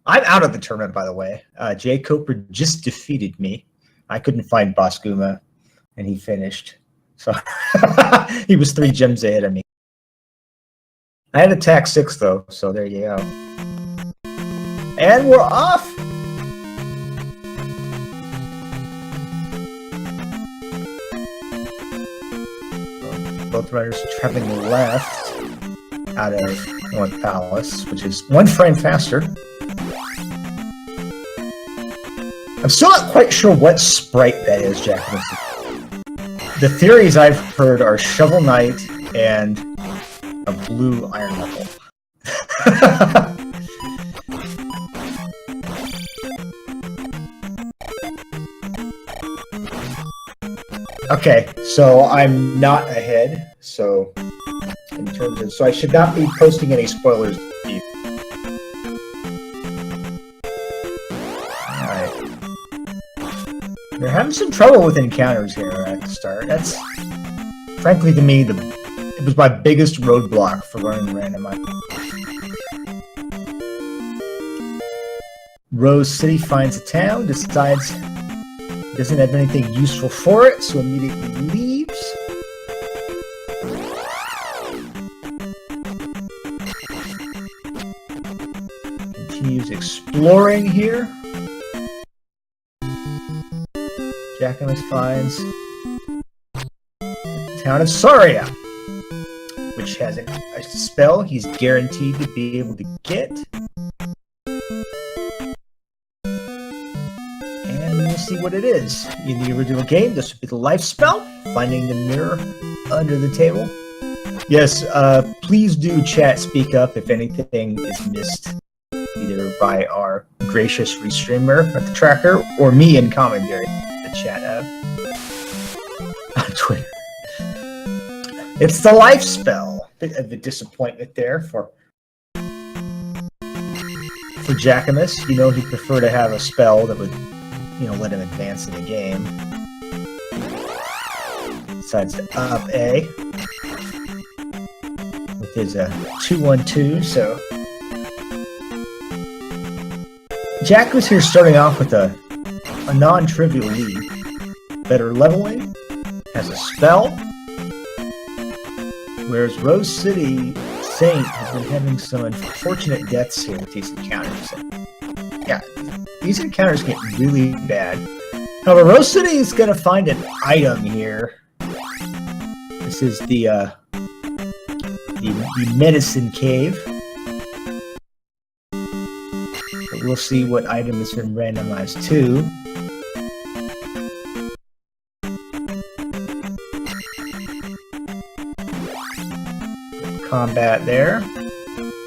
I'm out of the tournament, by the way. Jay Coper just defeated me. I couldn't find Boss Guma, and he finished. So he was 3 gems ahead of me. I had attack 6, though, so there you go. And we're off! Both runners traveling left out of North Palace, which is 1 frame faster. I'm still not quite sure what sprite that is, Jackimus. The theories I've heard are Shovel Knight and a blue Iron Knuckle. Okay, so I'm not ahead. So in terms of, so I should not be posting any spoilers. All right, we're having some trouble with encounters here at the start. That's frankly to me it was my biggest roadblock for learning the randomizer. Rose City finds a town, decides it doesn't have anything useful for it, so immediately leaves. Continues exploring here. Jackimus finds the town of Saria, which has a spell he's guaranteed to be able to get. And we'll see what it is. In the original game, this would be the life spell, finding the mirror under the table. Yes, please do chat speak up if anything is missed, either by our gracious restreamer at the tracker or me in commentary at the chat app on Twitter. It's the life spell. Bit of a disappointment there for Jackimus. You know, he'd prefer to have a spell that would, you know, let him advance in the game. Decides to up A with his 2-1-2. So Jackimus here starting off with a non-trivial lead. Better leveling, has a spell. Whereas RoseCitySaint has been having some unfortunate deaths here with these encounters. Yeah, these encounters get really bad. However, Rose City is going to find an item here. This is the medicine cave. But we'll see what item has been randomized to. Combat there.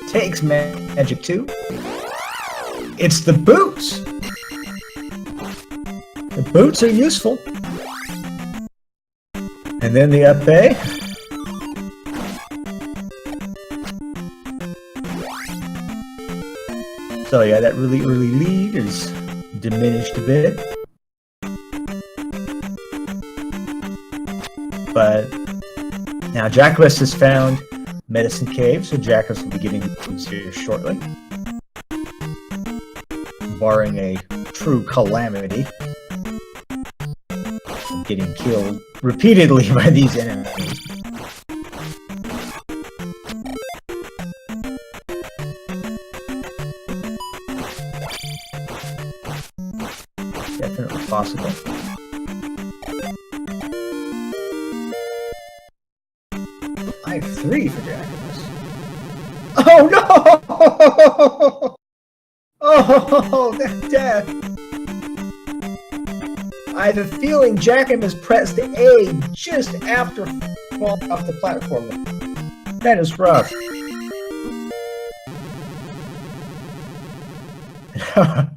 Takes magic 2. It's the boots. The boots are useful. And then the up A. So yeah, that really early lead is diminished a bit. But now Jackimus has found Medicine Cave, so Jackimus will be getting foods here shortly. Barring a true calamity. Getting killed repeatedly by these enemies. Definitely possible. I have 3 for Jackimus. Oh no! Oh, that death! I have a feeling Jackimus pressed A just after falling off the platform. That is rough.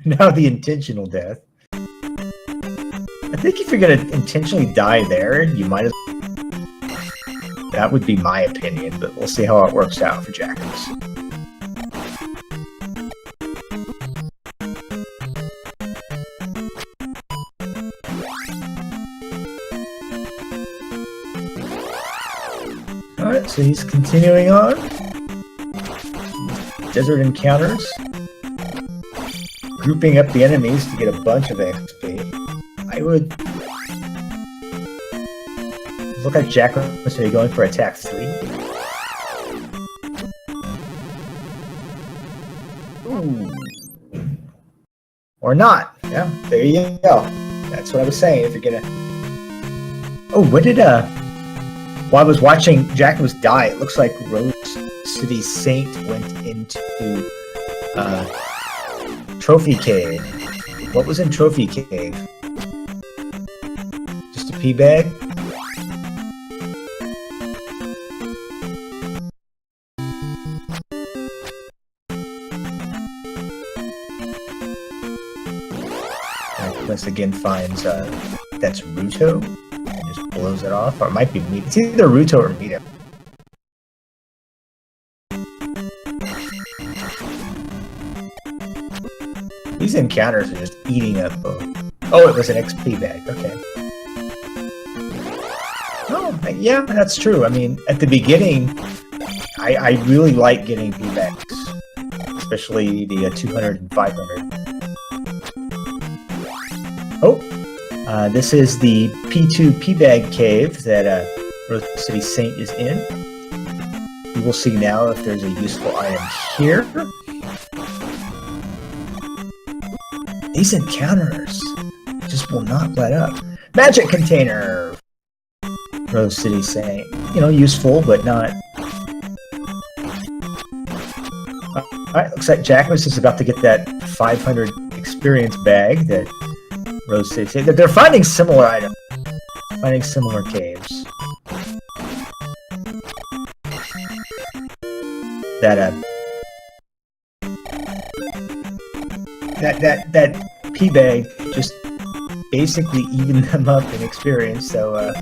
Now the intentional death. I think if you're going to intentionally die there, you might as well. That would be my opinion, but we'll see how it works out for Jackimus. Alright, so he's continuing on. Desert encounters. grouping up the enemies to get a bunch of XP. I would look like Jackimus are going for attack 3. Ooh. Or not. Yeah, there you go. That's what I was saying. If you're gonna. Oh, what did while I was watching Jackimus die, it looks like RoseCitySaint went into Trophy Cave. What was in Trophy Cave? Just a pea bag? Jackimus again finds that's Ruto and just blows it off, or it might be Mito. It's either Ruto or Mito. These encounters are just eating up. Oh, it was an XP bag. Okay. Oh, yeah, that's true. I mean, at the beginning, I really like getting P bags, especially the 200 and 500. Oh, this is the P2 P-Bag Cave that RoseCitySaint is in. We will see now if there's a useful item here. These encounters just will not let up. Magic container! RoseCitySaint. You know, useful, but not... Alright, looks like Jackimus is about to get that 500 experience bag that RoseCitySaint. They're finding similar items. Finding similar caves. That P bag just basically evened them up in experience. So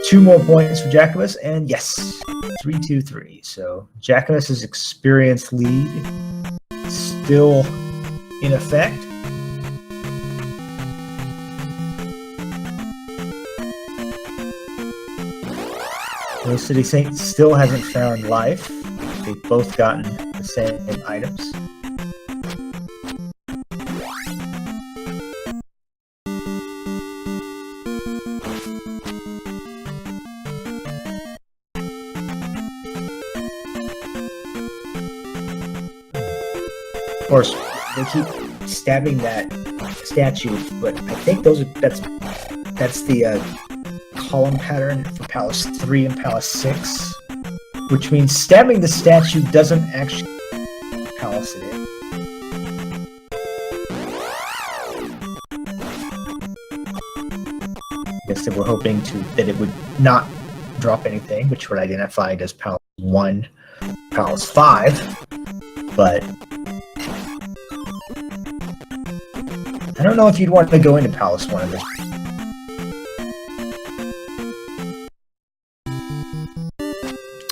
2 more points for Jackimus, and yes, 3-2-3. So Jackimus's experience lead still in effect. RoseCitySaint still hasn't found life. They've both gotten the same items. Of course, they keep stabbing that statue, but I think that's the column pattern for Palace 3 and Palace 6, which means stabbing the statue doesn't actually palace it in. I guess they were hoping that it would not drop anything, which would identify as Palace 1, Palace 5, but I don't know if you'd want to go into Palace 1 of this.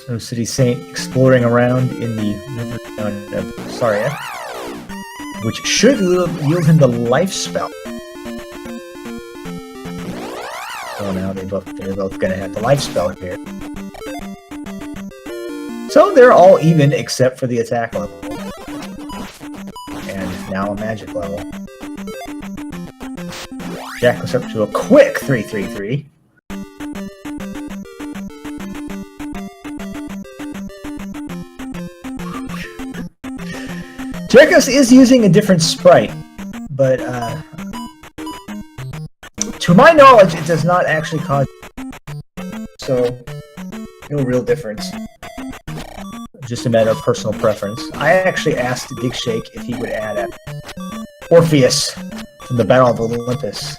RoseCitySaint exploring around in the river town of Saria, which should yield him the life spell. So now they're both going to have the life spell here. So they're all even except for the attack level, and now a magic level. Jack was up to a quick 3-3-3. Jackimus is using a different sprite, but to my knowledge, it does not actually cause. So, no real difference. Just a matter of personal preference. I actually asked Big Shake if he would add Orpheus from the Battle of Olympus,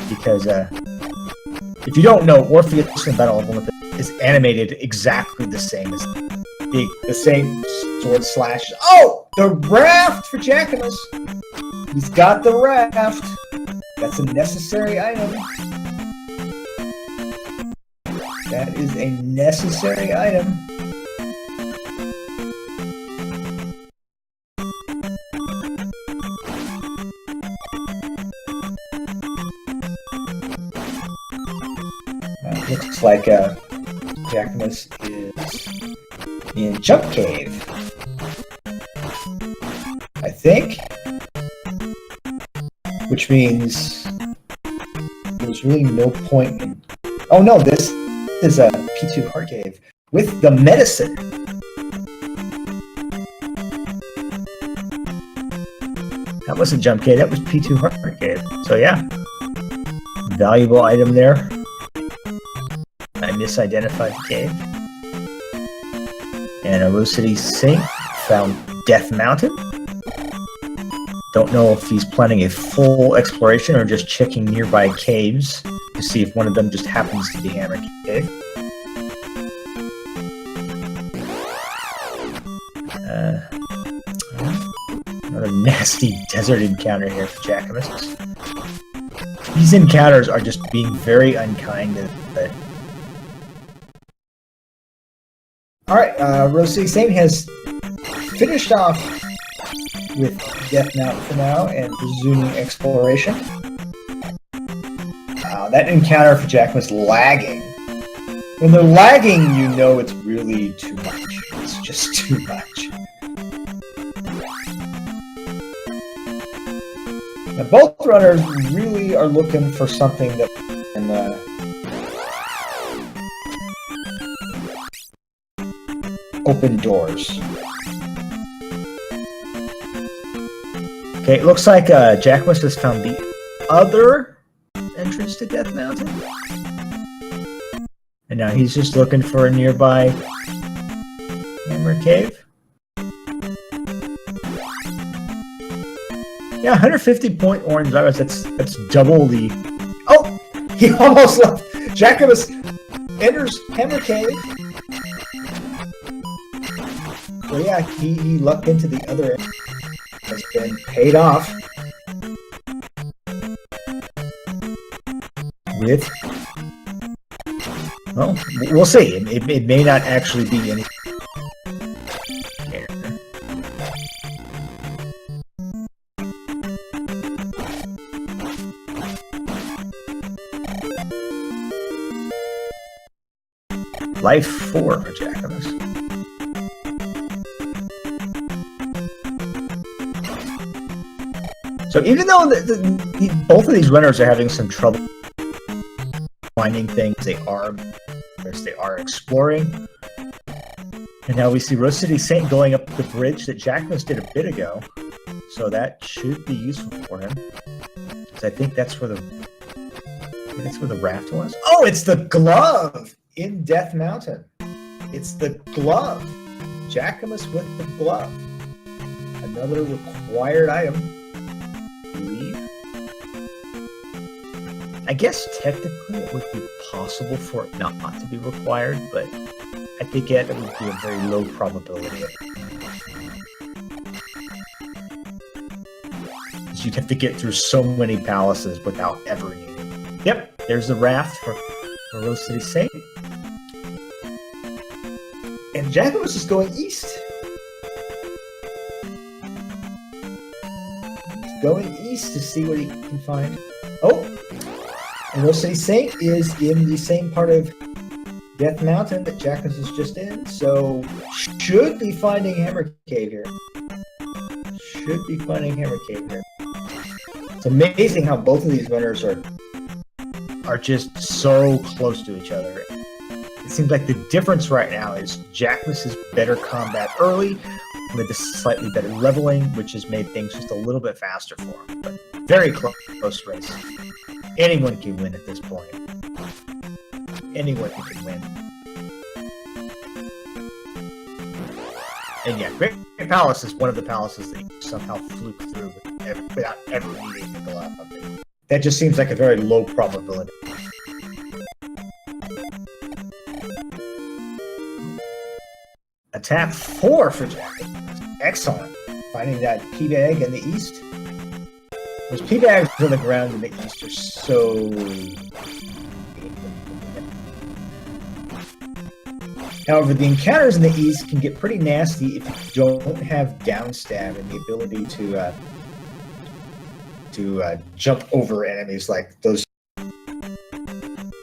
because if you don't know, Orpheus in the Battle of Olympus is animated exactly the same as the same sword slash. Oh, the raft for Jackimus. He's got the raft. That's a necessary item. That is a necessary item. Looks like Jackimus is in Jump Cave. I think. Which means there's really no point in... Oh no, this is a P2 Heart Cave with the medicine. That wasn't Jump Cave, that was P2 Heart Cave. So yeah, valuable item there. I misidentified the cave. And a RoseCitySaint found Death Mountain. Don't know if he's planning a full exploration or just checking nearby caves to see if one of them just happens to be Hammer Cave. Another nasty desert encounter here for Jackimus. These encounters are just being very unkind. Alright, RoseCitySaint has finished off with Death Mountain for now and resuming exploration. That encounter for Jackimus lagging. When they're lagging, you know it's really too much. It's just too much. Now, both runners really are looking for something that can open doors. Okay, it looks like Jackimus has found the other entrance to Death Mountain. And now he's just looking for a nearby Hammer Cave. Yeah, 150 point orange iris. That's double the... Oh! He almost left. Jackimus enters Hammer Cave. So yeah, he lucked into the other end. Has been paid off with... Well, we'll see. It may not actually be any... Life 4 for Jackimus. So even though both of these runners are having some trouble finding things, they are exploring. And now we see RoseCitySaint going up the bridge that Jackimus did a bit ago. So that should be useful for him. Because I think that's where the raft was. Oh, it's the glove in Death Mountain. It's the glove. Jackimus with the glove. Another required item. I guess technically it would be possible for it not to be required, but I think it would be a very low probability. Because you'd have to get through so many palaces without ever needing it. Yep, there's the raft for RoseCitySaint. And Jackimus is going east. He's going east to see what he can find. Oh! And RoseCitySaint is in the same part of Death Mountain that Jackimus is just in, so should be finding Hammer Cave here. Should be finding Hammer Cave here. It's amazing how both of these runners are just so close to each other. It seems like the difference right now is Jackimus is better combat early with a slightly better leveling, which has made things just a little bit faster for him. But very close race. Anyone can win at this point. Anyone can win. And yeah, Great Palace is one of the palaces that you somehow fluke through without ever needing to go out of it. That just seems like a very low probability. Attack 4 for Jackimus. Excellent. Finding that pea bag in the east. Those pea bags on the ground in the east are so... However, the encounters in the east can get pretty nasty if you don't have downstab and the ability to jump over enemies like those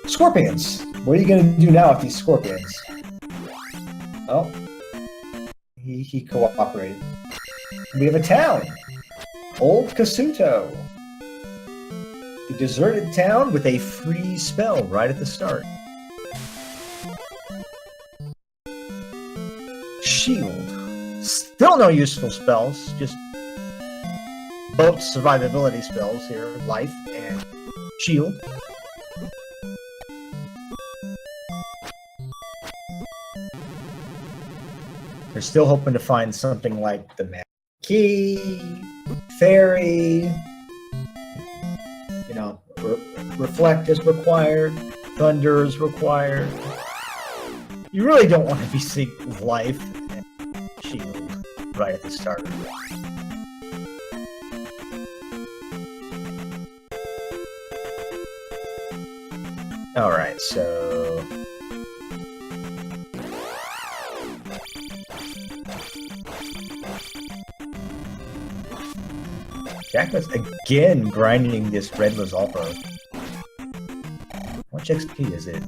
scorpions. What are you going to do now with these scorpions? Oh, he cooperated. We have a town. Old Kasuto. The deserted town with a free spell right at the start. Shield. Still no useful spells, just both survivability spells here, life and shield. They're still hoping to find something like the magic key, fairy, you know, reflect is required, thunder is required. You really don't want to be seeing life and shield right at the start. Alright, so... Jackimus again grinding this red Lizalfo. How much XP is it?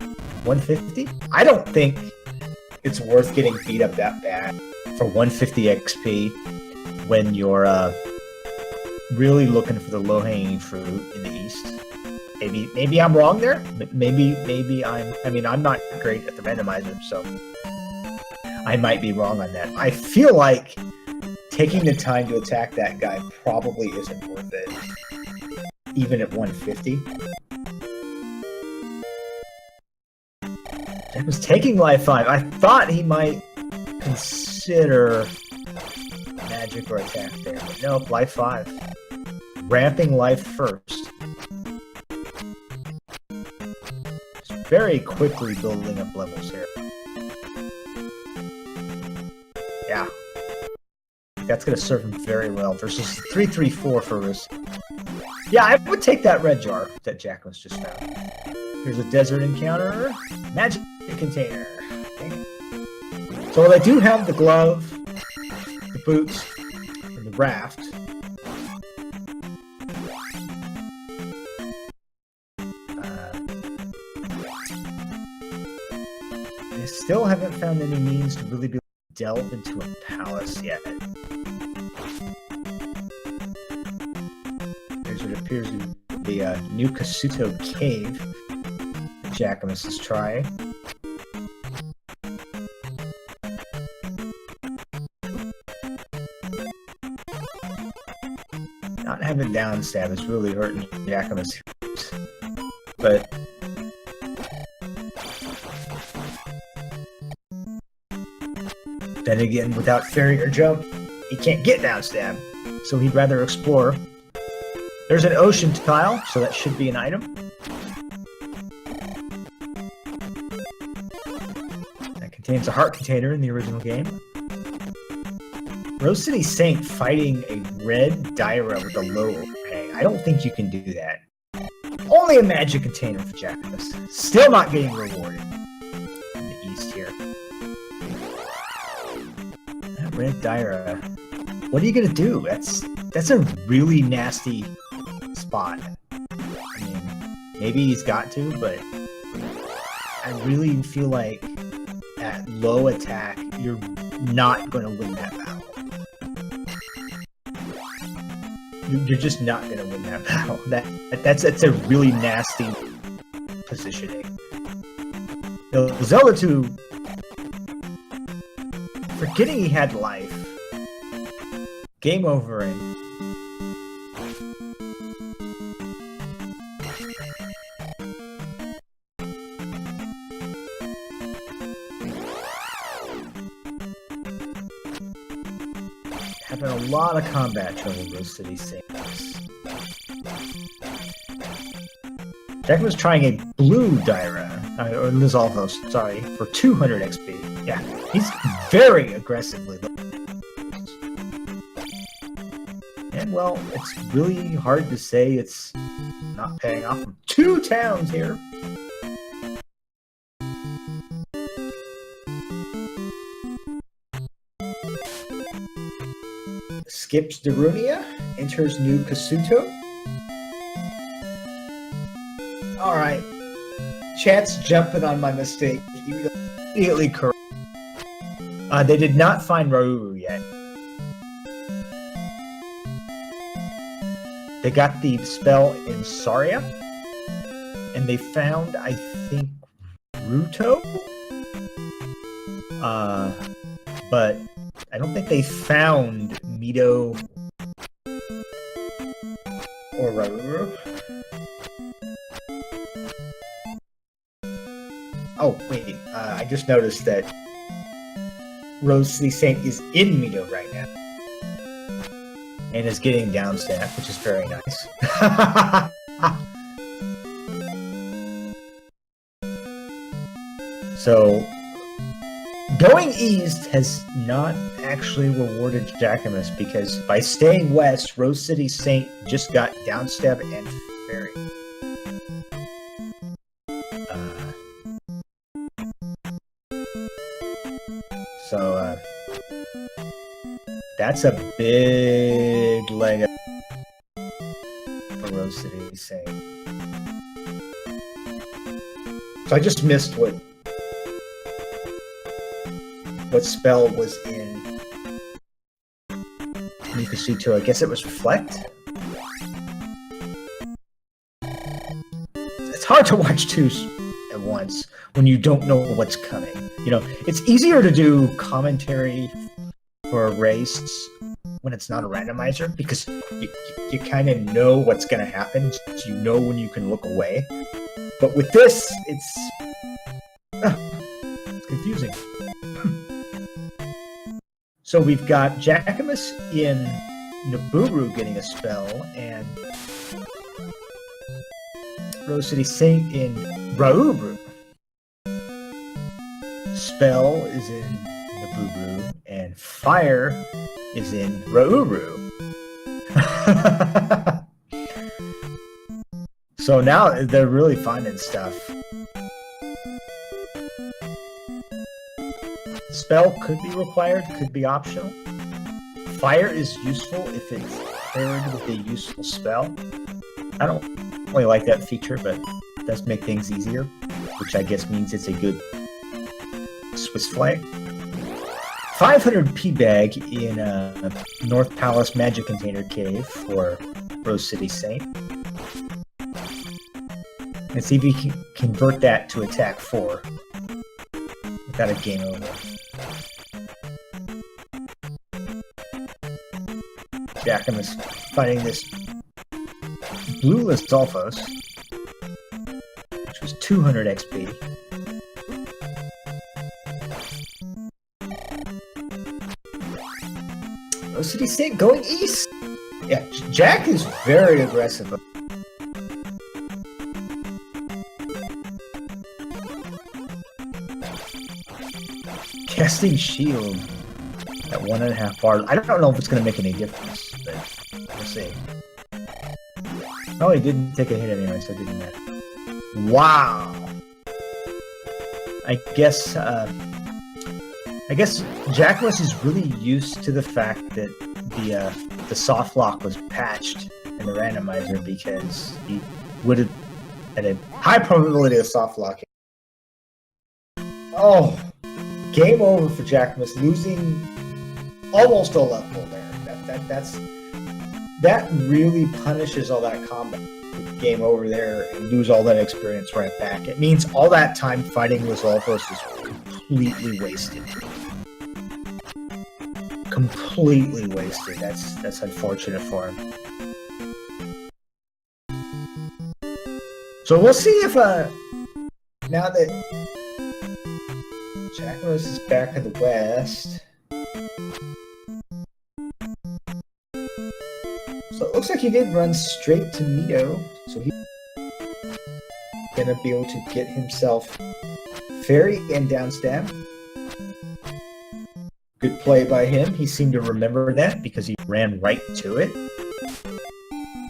150? I don't think it's worth getting beat up that bad for 150 XP when you're really looking for the low-hanging fruit in the east. Maybe I'm wrong there. Maybe I'm not great at the randomizer, so I might be wrong on that. I feel like taking the time to attack that guy probably isn't worth it, even at 150. Jack was taking life 5. I thought he might consider magic or attack there, but nope, life 5. Ramping life first. Just very quickly building up levels here. Yeah. That's going to serve him very well versus 334 for risk. Yeah, I would take that red jar that Jackimus just found. Here's a desert encounter. Magic container. Okay. So while I do have the glove, the boots, and the raft, I still haven't found any means to really be able to delve into a palace yet. Here's what appears to be a new Kasuto cave. Jackimus is trying. Not having down stab is really hurting Jackimus, but then again, without fairy or jump, he can't get down stab, so he'd rather explore. There's an ocean tile, so that should be an item. That contains a heart container in the original game. RoseCitySaint fighting a red Dyra with a low overhang. I don't think you can do that. Only a magic container for Jackimus. Still not getting rewarded in the east here. That red Dyra. What are you gonna do? That's a really nasty spot. I mean, maybe he's got to, but I really feel like at low attack, you're not gonna win that battle. You're just not gonna win that battle. That's a really nasty positioning. The Zelda 2, forgetting he had life, game over and having a lot of combat trouble with RoseCitySaint. Jackimus trying a blue Dyra, or Lizalfo, sorry, for 200 XP. Yeah, he's very aggressively looking. And well, it's really hard to say it's not paying off from 2 towns here. Skips Darunia, enters new Kasuto. Alright. Chat's jumping on my mistake. You immediately correct. They did not find Rauru yet. They got the spell in Saria, and they found, I think, Ruto. But I don't think they found Mito or Rauru. Oh, wait, I just noticed that RoseCitySaint is in Mito right now. And is getting down stamp, which is very nice. So, going east has not actually rewarded Jackimus, because by staying west, RoseCitySaint just got downstab and fairy. So that's a big leg up for RoseCitySaint. So I just missed what spell was in Nikashito. I guess it was Reflect? It's hard to watch two at once when you don't know what's coming. You know, it's easier to do commentary for a race when it's not a randomizer, because you kind of know what's going to happen, so you know when you can look away. But with this, it's confusing. So we've got Jackimus in Naburu getting a spell, and RoseCitySaint in Rauru. Spell is in Naburu, and Fire is in Rauru. So now they're really finding stuff. Spell could be required, could be optional. Fire is useful if it's paired with a useful spell. I don't really like that feature, but it does make things easier, which I guess means it's a good Swiss flag. 500 P-Bag in North Palace Magic Container Cave for RoseCitySaint. And see if you can convert that to attack 4 without a game over. Jackimus fighting this blueless Dolphos, which was 200 XP. RoseCitySaint going east. Yeah, Jack is very aggressive. Casting shield at 1.5 bars. I don't know if it's going to make any difference, but we'll see. Oh, he didn't take a hit anyway, so it didn't matter. Wow. I guess Jackimus is really used to the fact that the soft lock was patched in the randomizer, because he would have had a high probability of soft locking. Oh, game over for Jackimus, losing almost a level there. That really punishes all that combat. Game over there and lose all that experience right back. It means all that time fighting with Zolfos is completely wasted. Completely wasted. That's unfortunate for him. So we'll see if now that Jackimus is back in the west. So it looks like he did run straight to Mito, so he's gonna be able to get himself Fairy and downstab. Good play by him. He seemed to remember that because he ran right to it.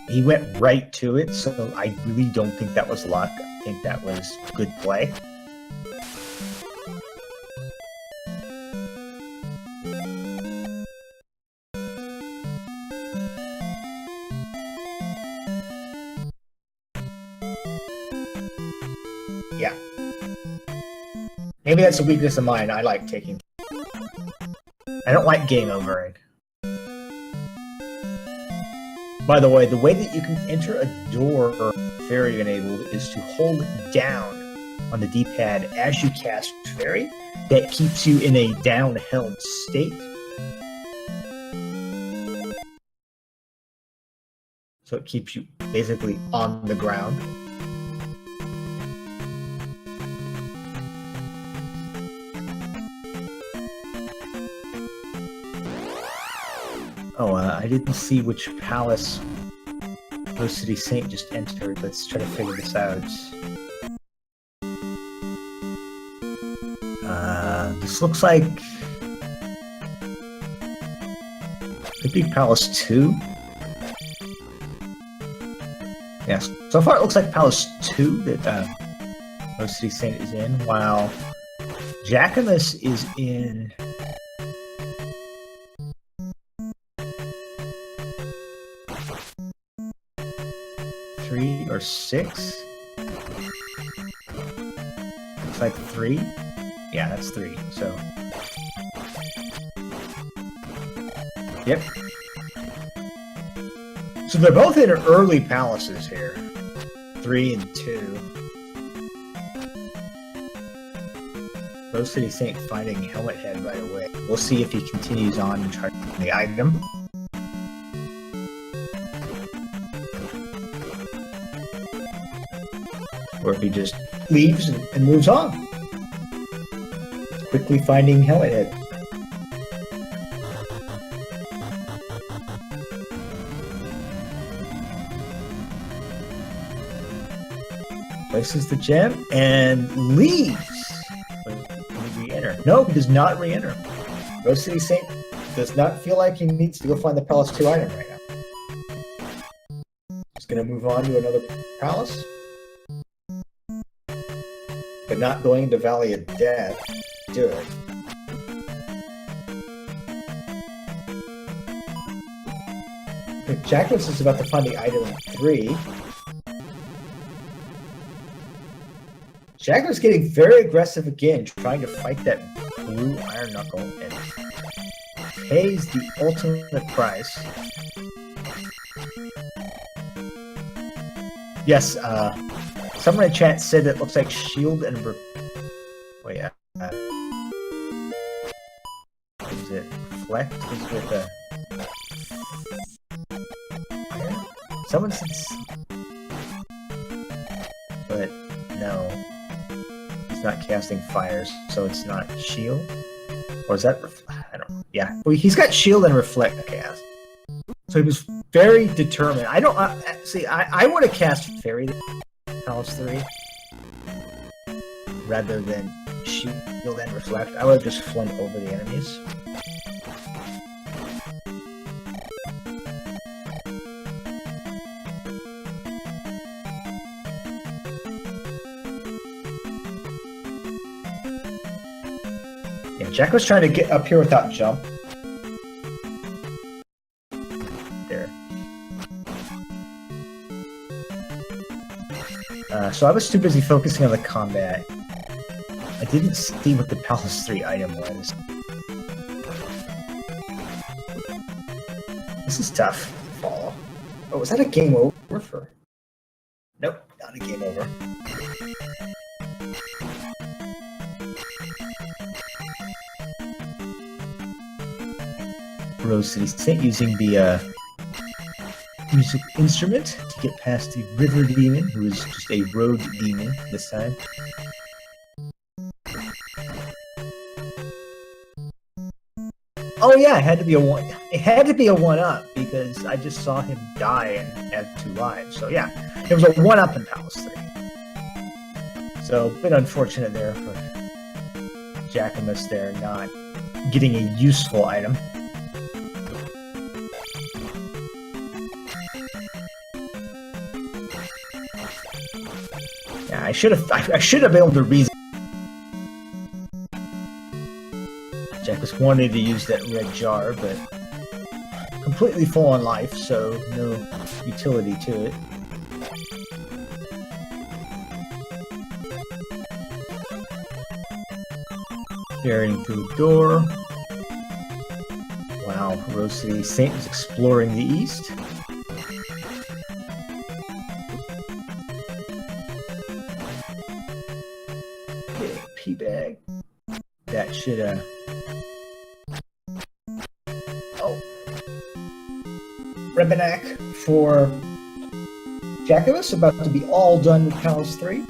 He went right to it, so I really don't think that was luck. I think that was good play. Yeah. Maybe that's a weakness of mine. I like taking. I don't like game overing. By the way, the way that you can enter a door fairy enabled is to hold down on the D-pad as you cast fairy. That keeps you in a down-held state. So it keeps you basically on the ground. Oh, I didn't see which palace RoseCitySaint just entered. Let's try to figure this out. This looks like... Could be Palace 2? Yes. So far it looks like Palace 2 that RoseCitySaint is in, while Jackimus is in... 3 or 6? Looks like 3. Yeah, that's 3. So, yep. So they're both in early palaces here, 3 and 2. RoseCitySaint finding Helmet Head right away. We'll see if he continues on and tries the item. Or if he just leaves and moves on. Quickly finding Helmet Head. Places the gem and leaves. Can he re-enter? No, he does not re-enter. RoseCitySaint does not feel like he needs to go find the Palace 2 item right now. He's going to move on to another palace. But not going into Valley of Death. Do it. Jackimus is about to find the item 3. Jackimus is getting very aggressive again, trying to fight that blue iron knuckle and pays the ultimate price. Yes, someone in chat said that it looks like shield and wait, is it reflect? Is with a someone said, but no, he's not casting fires, so it's not shield, or is that I don't know. Yeah, well, he's got shield and reflect cast, so he was very determined. I don't see. I would have cast fairy Palace 3 rather than shield and reflect. I would have just flown over the enemies. Yeah, Jack was trying to get up here without jump. There. So I was too busy focusing on the combat. I didn't see what the Palace 3 item was. This is tough to follow. Oh, was that a game over for? Nope, not a game over. RoseCitySaint using the music instrument to get past the river demon, who is just a road demon this time. Oh yeah, it had to be a one. It had to be a 1-up because I just saw him die and have 2 lives. So yeah, it was a 1-up in Palace 3. So a bit unfortunate there for Jackimus there, not getting a useful item. Yeah, I should have been able to reason. Jackimus wanted to use that red jar, but completely full on life, so no utility to it. Staring through the door. Wow, RoseCitySaint is exploring the east. bag. That should, oh. Rebenak for Jackimus, about to be all done with Palace 3.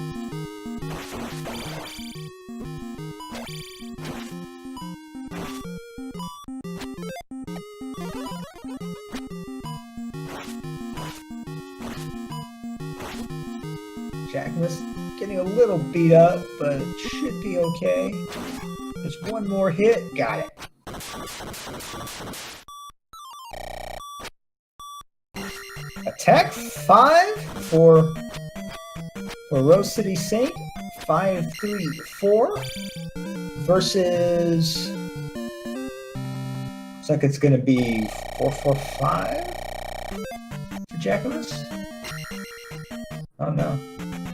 Jackimus getting a little beat up, but it should be okay. Just one more hit. Got it. Attack 5 for RoseCitySaint. 5-3-4 versus. Looks like it's going to be 4-4-5 for Jackimus. Oh no.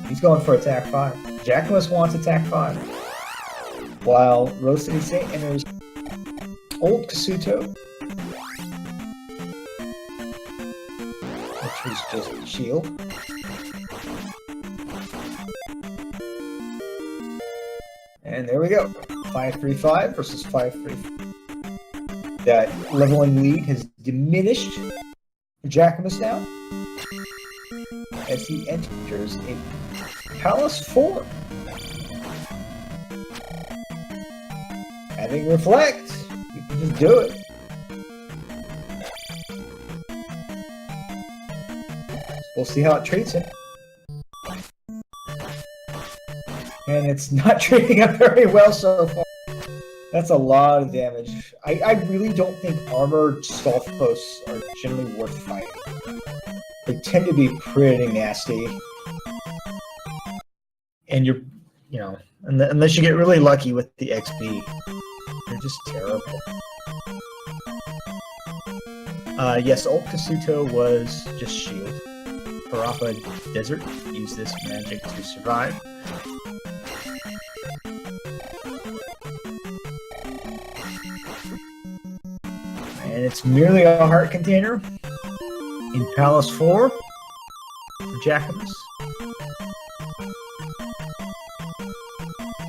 He's going for attack 5. Jackimus wants attack 5. While RoseCitySaint enters Old Kasuto, which was just a shield. And there we go. 5-3-5 versus 5-3. That leveling lead has diminished for Jackimus now, as he enters a Palace 4. Having Reflect, you can just do it. We'll see how it treats him. And it's not treating him very well so far. That's a lot of damage. I really don't think armored stealth posts are generally worth fighting. They tend to be pretty nasty. And you're, you know, unless you get really lucky with the XP, they're just terrible. Yes, Old Kasuto was just shield. Parappa Desert used this magic to survive. And it's merely a heart container in Palace 4 for Jackimus.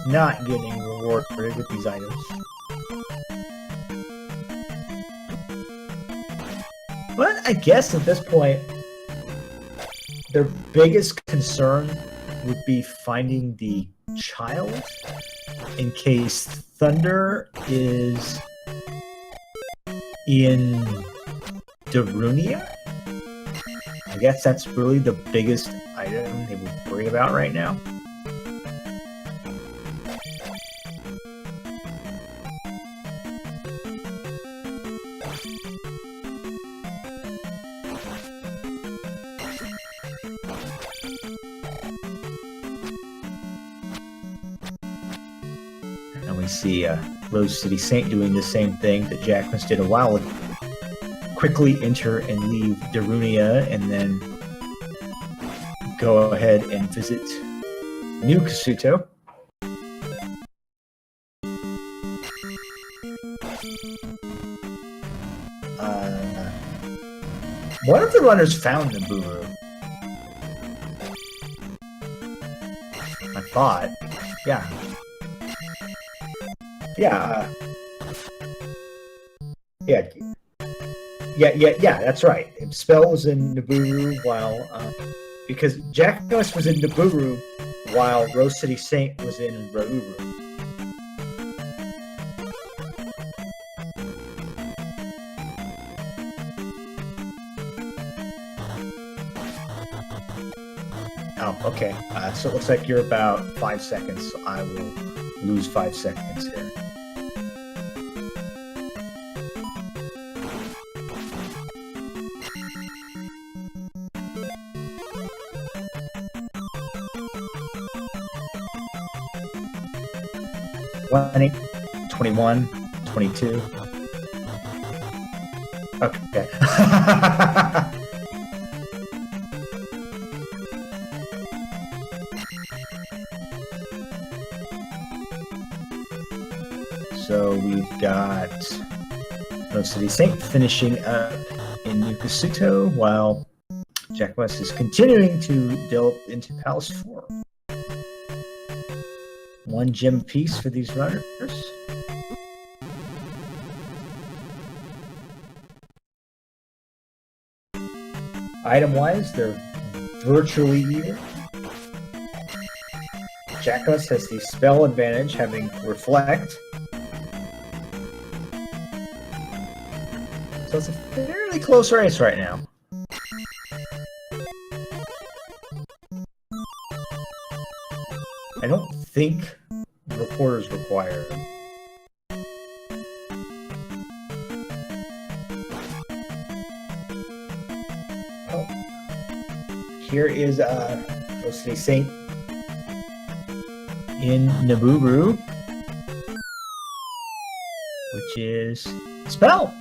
Not getting rewarded with these items. But I guess at this point, their biggest concern would be finding the child in case Thunder is in Darunia. I guess that's really the biggest item they would worry about right now. And we see RoseCitySaint doing the same thing that Jackimus did a while ago. Quickly enter and leave Darunia, and then go ahead and visit New Kasuto. One of the runners found Nibiru. I thought. Yeah. Yeah. Yeah, that's right. Spell was in Nibiru while, because Jackimus was in Nibiru while RoseCitySaint was in Rauru. Oh, okay. So it looks like you're about 5 seconds. So I will lose 5 seconds here. $20, $21, $22. Okay. So we've got RoseCitySaint finishing up in New Kasuto while Jackimus is continuing to delve into Palace 4. 1 gem piece for these runners. Item-wise, they're virtually even. Jackimus has the spell advantage, having Reflect. So it's a fairly close race right now. I don't think reporters required. Oh, here is RoseCitySaint in Nabooru, which is Spell.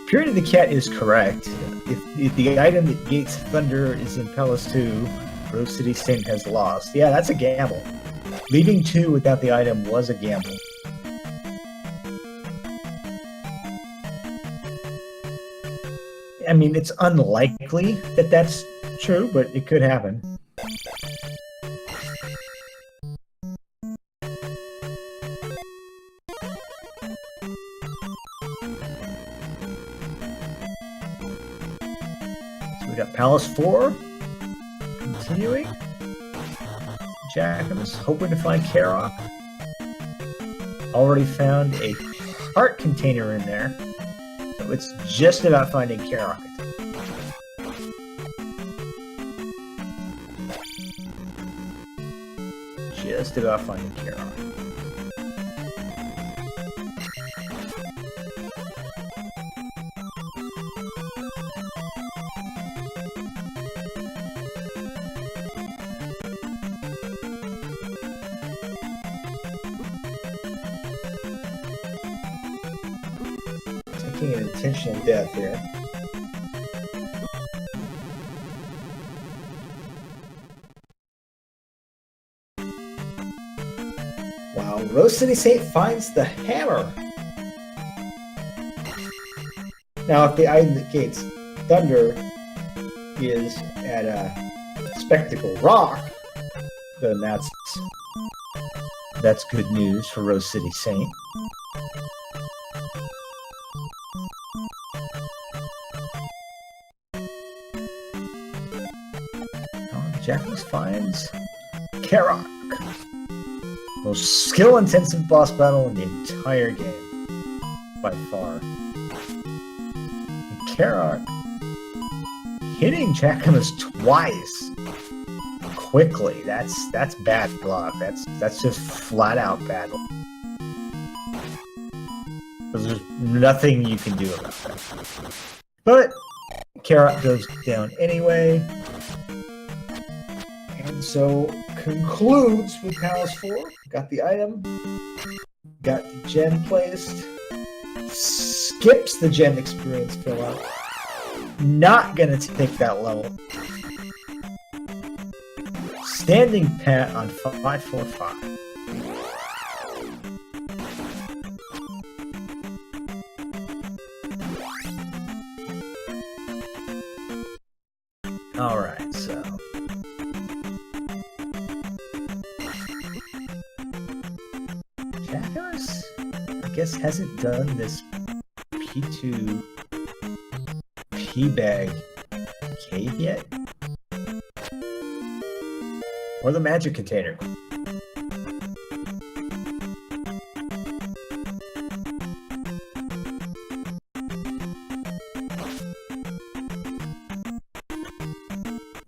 Period of the Cat is correct. If the item that gates Thunder is in Palace 2, RoseCitySaint has lost. Yeah, that's a gamble. Leaving 2 without the item was a gamble. I mean, it's unlikely that that's true, but it could happen. We got Palace 4 continuing. Jackimus hoping to find Karok. Already found a heart container in there, so it's just about finding Karok. Just about finding Karok. Taking an intentional death here. Wow, RoseCitySaint finds the hammer. Now, if the item that gates Thunder is at a Spectacle Rock, then that's good news for RoseCitySaint. Jackimus finds Karok. Most skill-intensive boss battle in the entire game, by far. And Karok hitting Jackimus twice quickly. That's bad luck. That's just flat out bad luck. There's nothing you can do about that. But Karok goes down anyway. And so concludes with Palace 4. Got the item, got the gem placed, skips the gem experience fill out. Not gonna take that level. Standing pat on 545. Alright, so Jackimus, I guess, hasn't done this P2 P-Bag cave yet? Or the magic container.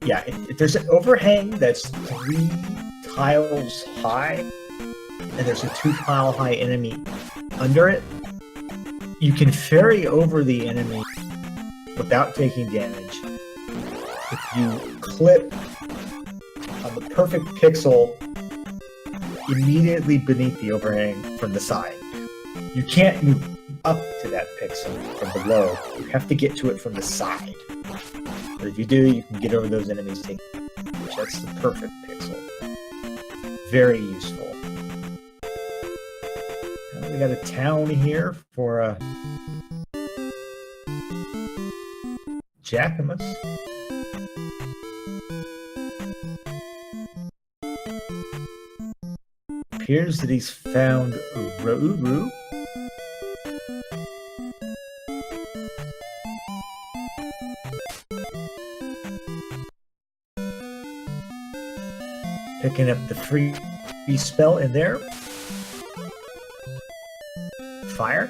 Yeah, if there's an overhang that's 3 tiles high, and there's a 2-tile high enemy under it, you can ferry over the enemy without taking damage if you clip on the perfect pixel immediately beneath the overhang from the side. You can't move up to that pixel from below. You have to get to it from the side. But if you do, you can get over those enemies. image. That's the perfect pixel. Very useful. Now we got a town here for Jackimus. Appears that he's found Uru. Picking up the free spell in there. Fire.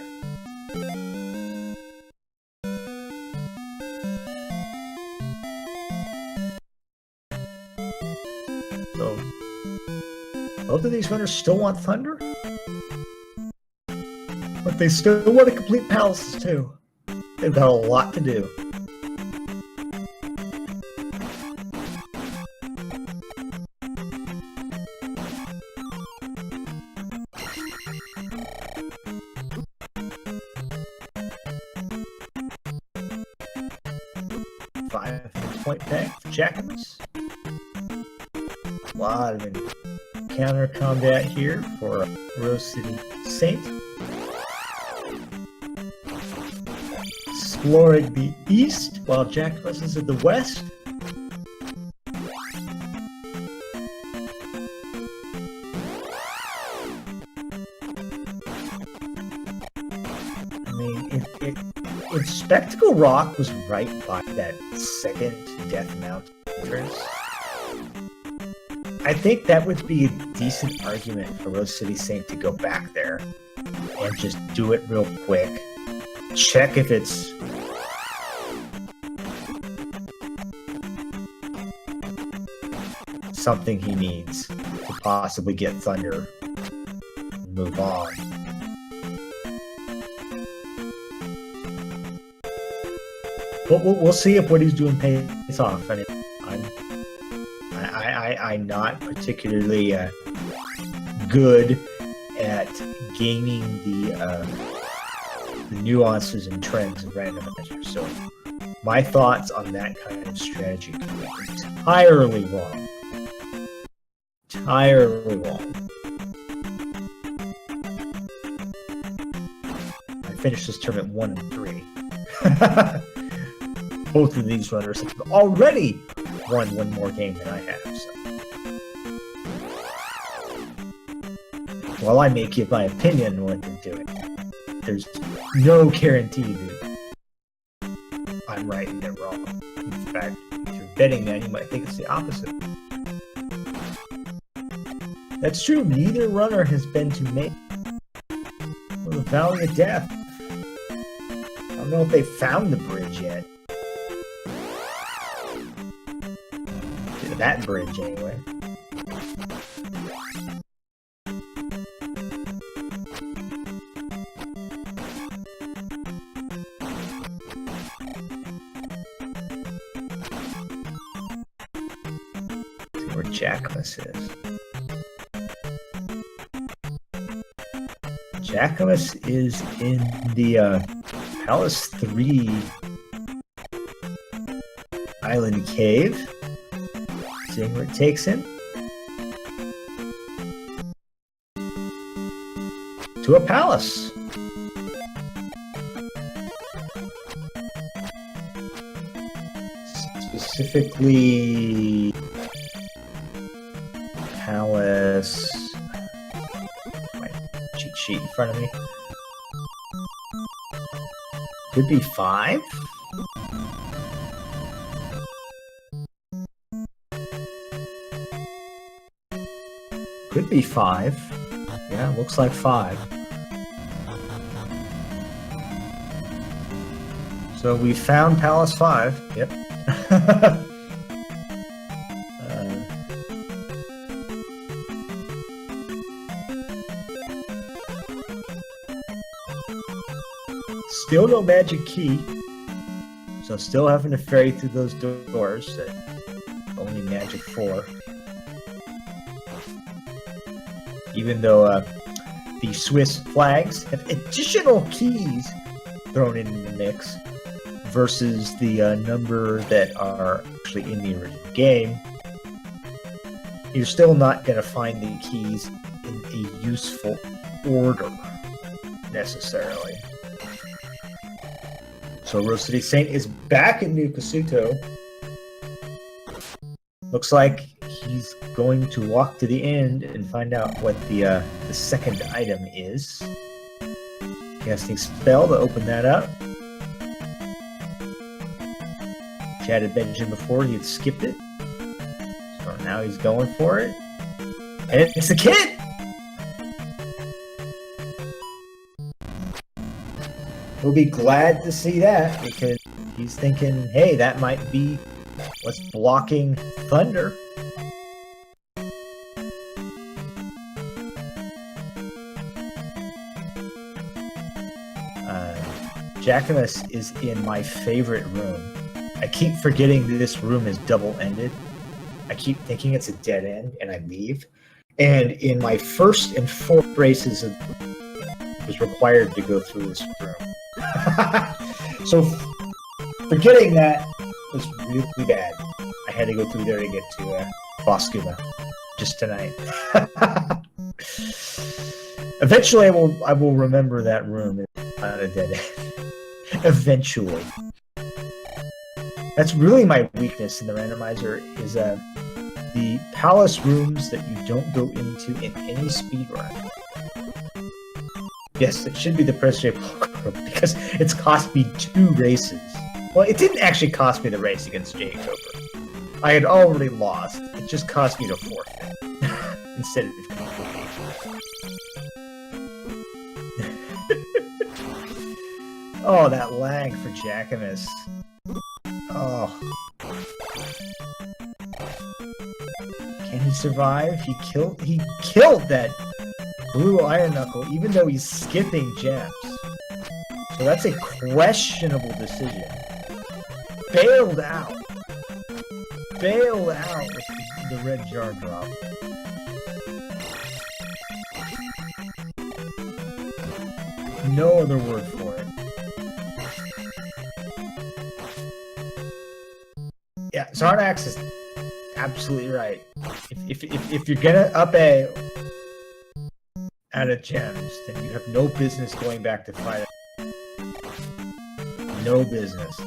So, both of these runners still want thunder, but they still want to complete palaces too. They've got a lot to do. Point back for Jackimus. A lot of encounter combat here for RoseCitySaint. Exploring the east while Jackimus is in the west. I mean, if Spectacle Rock was right by that second Death Mount entrance, I think that would be a decent argument for RoseCitySaint to go back there and just do it real quick. Check if it's something he needs to possibly get thunder and move on. But we'll see if what he's doing pays off. I mean, I'm not particularly good at gaming the nuances and trends of Randomizer, so my thoughts on that kind of strategy could be entirely wrong. Entirely wrong. I finished this tournament 1-3. Both of these runners have already won one more game than I have. So. While I may give my opinion on what they're doing, there's no guarantee that I'm right and they're wrong. In fact, if you're betting that, you might think it's the opposite. That's true. Neither runner has been to Maine or the Valley of Death. I don't know if they found the bridge yet. That bridge, anyway. See where Jackimus is. Jackimus is in the Palace 3 Island Cave. Seeing where it takes him. To a palace. Specifically, palace. My cheat sheet in front of me. Could be 5. Could be 5. Yeah, looks like 5. So we found Palace 5. Yep. Still no magic key. So still having to ferry through those doors that only magic 4. Even though the Swiss flags have additional keys thrown into the mix versus the number that are actually in the original game, you're still not going to find the keys in a useful order, necessarily. So RoseCitySaint is back in New Kasuto. Looks like he's going to walk to the end and find out what the second item is. Casting spell to open that up. Chad had mentioned before he had skipped it. So now he's going for it. And it's the kid! He'll be glad to see that because he's thinking, hey, that might be what's blocking thunder. Jackimus is in my favorite room. I keep forgetting that this room is double-ended. I keep thinking it's a dead end, and I leave. And in my first and fourth races, I was required to go through this room. So forgetting that was really bad. I had to go through there to get to Boskuma just tonight. Eventually, I will remember that room. It's not a dead end. Eventually. That's really my weakness in the randomizer is the palace rooms that you don't go into in any speedrun. Yes, it should be the Press J room because it's cost me 2 races. Well, it didn't actually cost me the race against Jay Cooper. I had already lost. It just cost me to forfeit instead of oh, that lag for Jackimus. Oh. Can he survive? He killed that blue iron knuckle even though he's skipping gems. So that's a questionable decision. Bailed out. Bailed out with the red jar drop. No other word for it. Yeah, Zarnax is absolutely right. If you're gonna up A out of gems, then you have no business going back to fight. No business.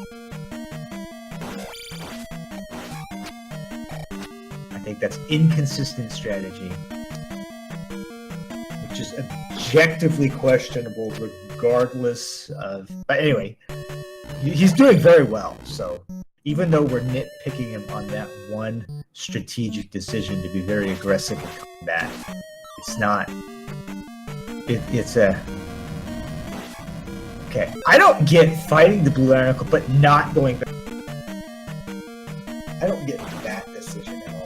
I think that's inconsistent strategy, which is objectively questionable regardless of... But anyway, he's doing very well, so even though we're nitpicking him on that one strategic decision to be very aggressive in combat, it's not... It's a... Okay, I don't get fighting the blue iron knuckle, but not going back. I don't get that decision at all.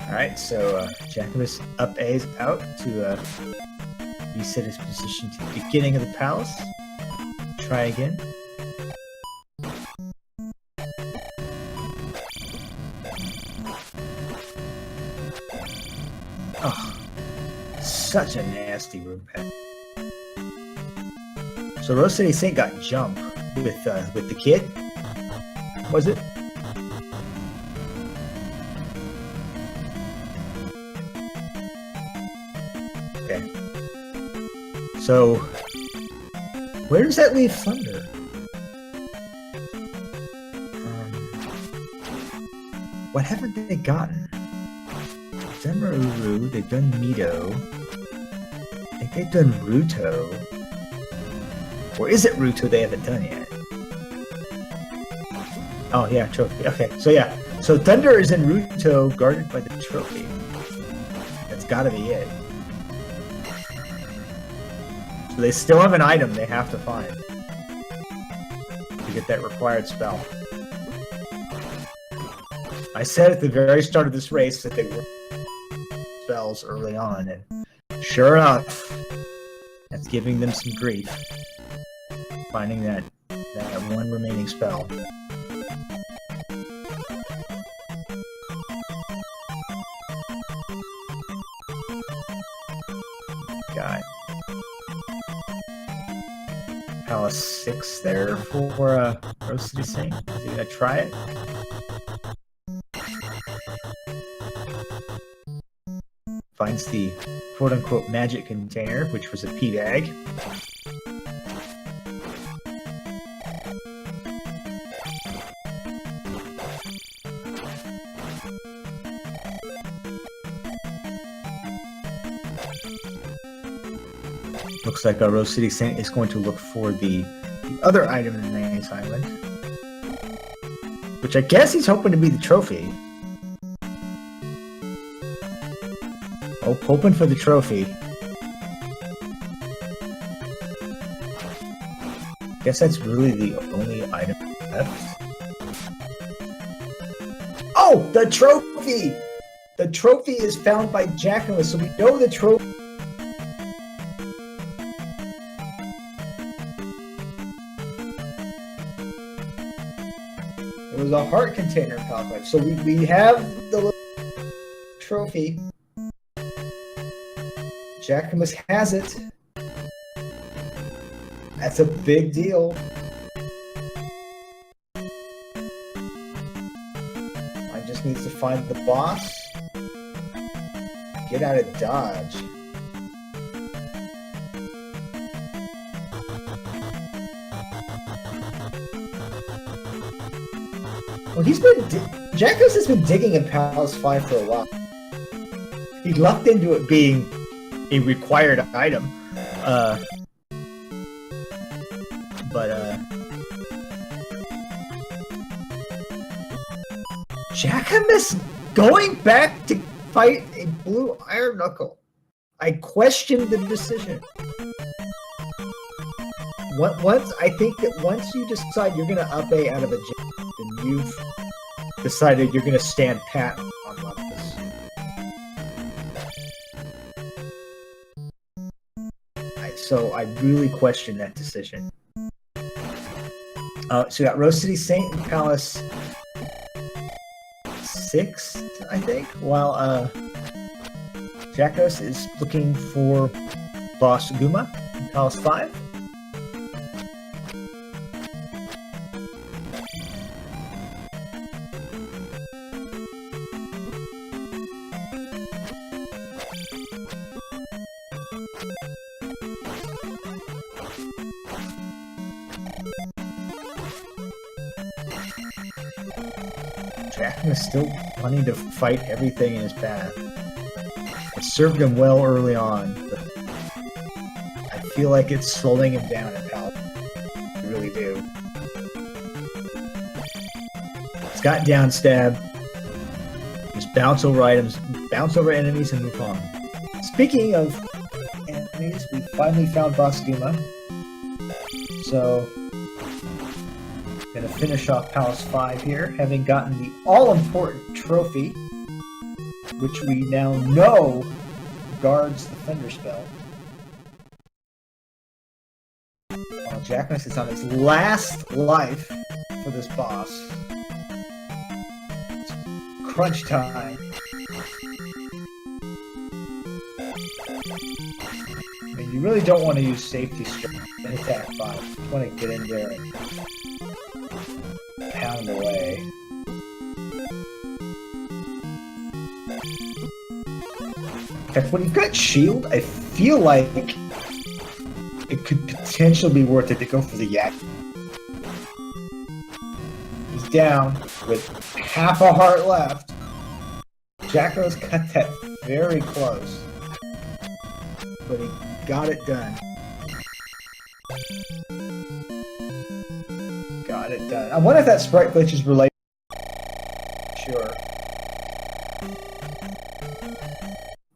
Alright, so Jackimus up A's out to reset his position to the beginning of the palace. Try again. Oh, such a nasty room pet. So RoseCitySaint got jump with the kid. Was it? Okay. So where does that leave Thunder? What haven't they gotten? They've done Uru, they've done Mido. I think they've done Ruto. Or is it Ruto they haven't done yet? Oh yeah, trophy. Okay, so yeah. So Thunder is in Ruto, guarded by the trophy. That's gotta be it. So they still have an item they have to find to get that required spell. I said at the very start of this race that they were spells early on, and sure enough, that's giving them some grief. Finding that one remaining spell. got Palace 6 there for RoseCitySaint. Is he gonna try it? Finds the quote-unquote magic container, which was a pea bag. Looks like RoseCitySaint is going to look for the other item in the main island, which I guess he's hoping to be the trophy. Oh, hoping for the trophy. Guess that's really the only item left. Oh, the trophy! The trophy is found by Jackimus, so we know the trophy. It was a heart container in Palace 5. So we have the little trophy. Jackimus has it. That's a big deal. I just needs to find the boss. Get out of Dodge. Well, Jackimus has been digging in Palace 5 for a while. He lucked into it being a required item, Jackimus going back to fight a blue iron knuckle. I question the decision. I think that once you decide you're going to up A out of a gym, then you've decided you're going to stand pat on levels. So I really question that decision. So we got RoseCitySaint and Palace 6, I think, while Jackimus is looking for Boss Guma in Palace 5. Jackimus still wanting to fight everything in his path. It served him well early on, but I feel like it's slowing him down at Palace. I really do. It's got down stab. Just bounce over items, bounce over enemies, and move on. Speaking of enemies, we finally found Boss Guma. So gonna finish off Palace 5 here, having gotten the all-important trophy, which we now know guards the Thunder Spell. While Jackimus is on his last life for this boss. It's crunch time. I mean, you really don't want to use safety strength in attack 5. You want to get in there and pound away. In fact, when you've got shield, I feel like it could potentially be worth it to go for the yak. He's down with half a heart left. Jacko's cut that very close, but he got it done. Got it done. I wonder if that sprite glitch is related. Sure.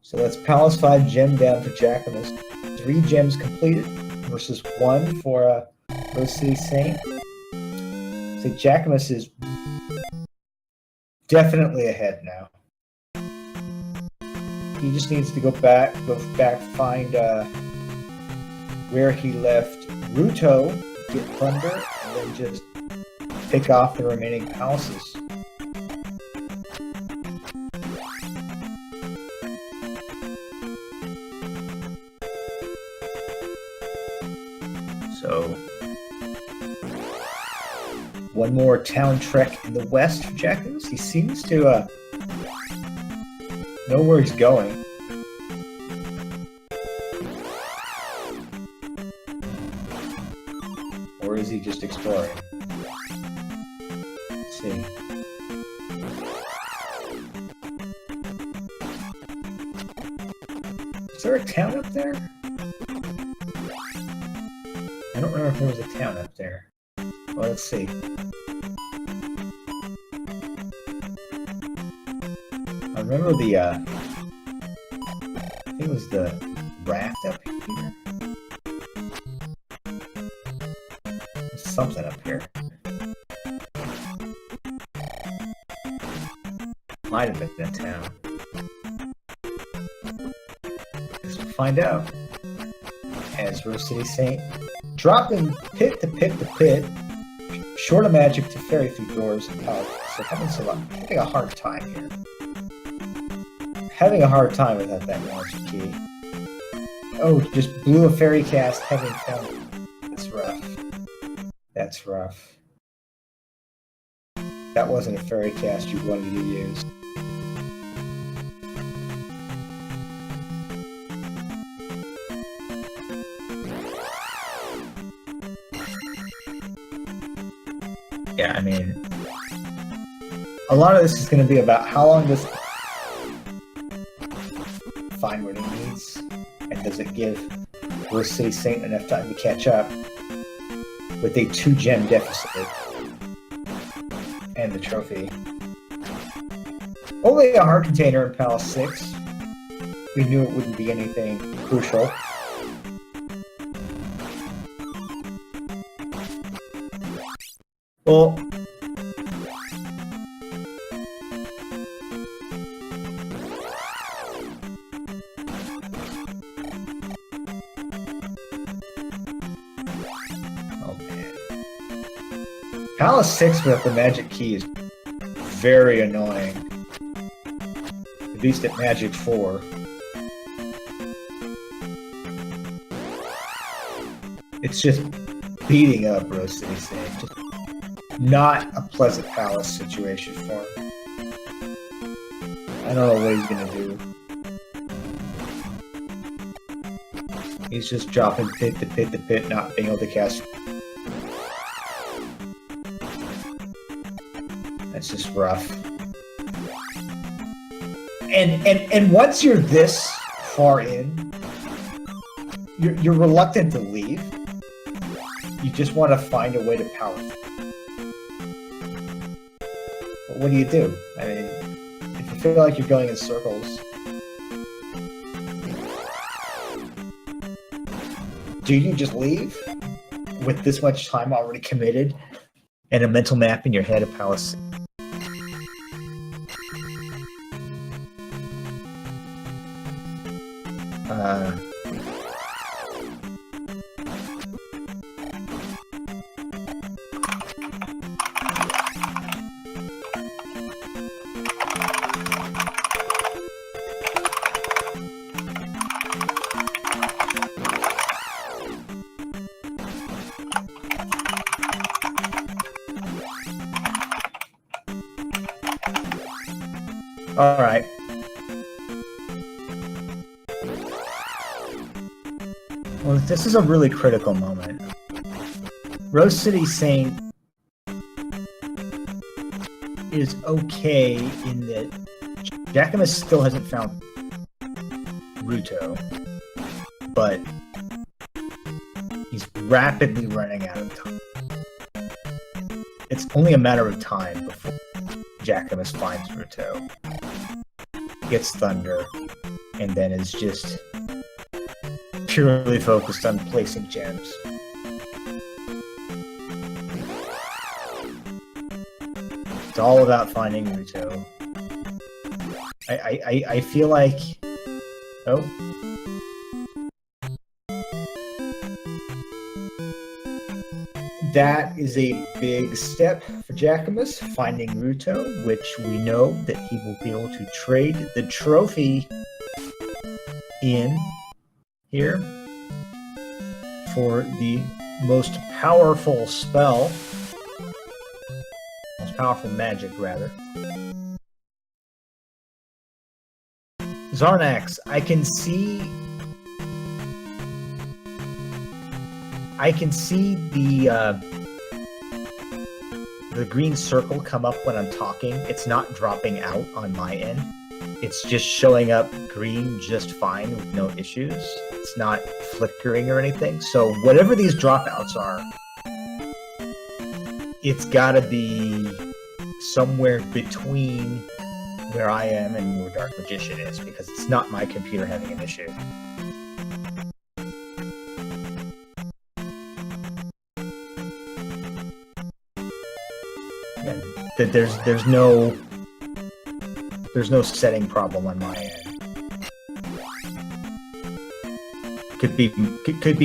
So that's Palace 5 gem down for Jackimus. 3 gems completed versus 1 for RoseCitySaint. So Jackimus is definitely ahead now. He just needs to go back, find where he left Ruto, get plunder, and then just pick off the remaining palaces. one more town trek in the west for Jackimus. He seems to know where he's going. Or is he just exploring? Let's see. Is there a town up there? I don't remember if there was a town up there. Well, let's see. I remember the, I think it was the raft up here. There's something up here. Might have been a town. Guess we'll find out. As RoseCitySaint, dropping pit to pit to pit, short of magic to ferry through doors and palaces. So having a hard time here. Having a hard time without that magic key. Oh, just blew a fairy cast, having found it. That's rough. That's rough. That wasn't a fairy cast you wanted to use. Yeah, I mean, a lot of this is going to be about how long does find what he needs, and does it give RoseCitySaint enough time to catch up with a 2-gem deficit and the trophy. Only a heart container in Palace 6. We knew it wouldn't be anything crucial. Well, oh man. Palace 6 without the magic key is very annoying. At least at Magic 4. It's just beating up RoseCitySaint. Just not a pleasant palace situation for him. I don't know what he's gonna do. He's just dropping pit to pit to pit, not being able to cast. That's just rough. And once you're this far in, you're reluctant to leave. You just want to find a way to power through. But what do you do? I mean, if you feel like you're going in circles, do you just leave with this much time already committed and a mental map in your head of Palace? All right. Well, this is a really critical moment. RoseCitySaint is okay in that Jackimus still hasn't found Ruto, but he's rapidly running out of time. It's only a matter of time before Jackimus finds Ruto, gets Thunder, and then is just purely focused on placing gems. It's all about finding Ruto. I feel like... Oh. That is a big step for Jackimus, finding Ruto, which we know that he will be able to trade the trophy in here for the most powerful spell Most powerful magic, rather. Zarnax, I can see the green circle come up when I'm talking. It's not dropping out on my end. It's just showing up green just fine with no issues. It's not flickering or anything. So whatever these dropouts are, it's gotta be somewhere between where I am and where Dark Magician is, because it's not my computer having an issue. That there's no setting problem on my end. Could be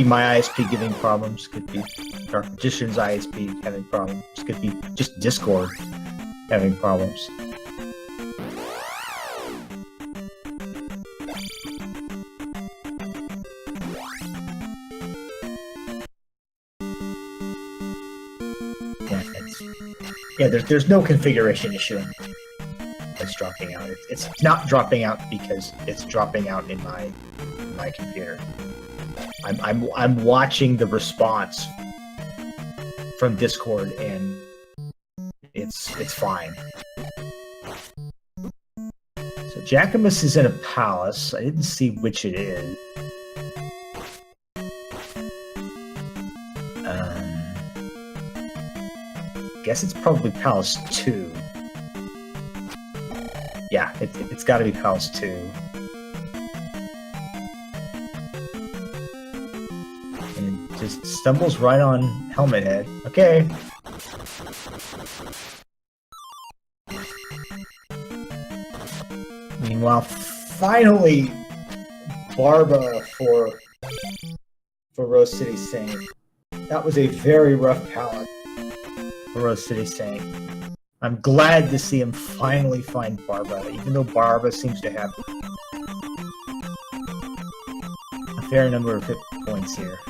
my ISP giving problems. Could be Dark Magician's ISP having problems. Could be just Discord having problems. Yeah, there's no configuration issue that's dropping out. It's not dropping out because it's dropping out in my computer. I'm watching the response from Discord and it's fine. So Jackimus is in a palace. I didn't see which it is. Guess it's probably Palace 2. Yeah, it's got to be Palace 2. And it just stumbles right on Helmet Head. Okay. Meanwhile, finally, Barba for RoseCitySaint. That was a very rough palace for RoseCitySaint. I'm glad to see him finally find Barba, even though Barba seems to have a fair number of hit points here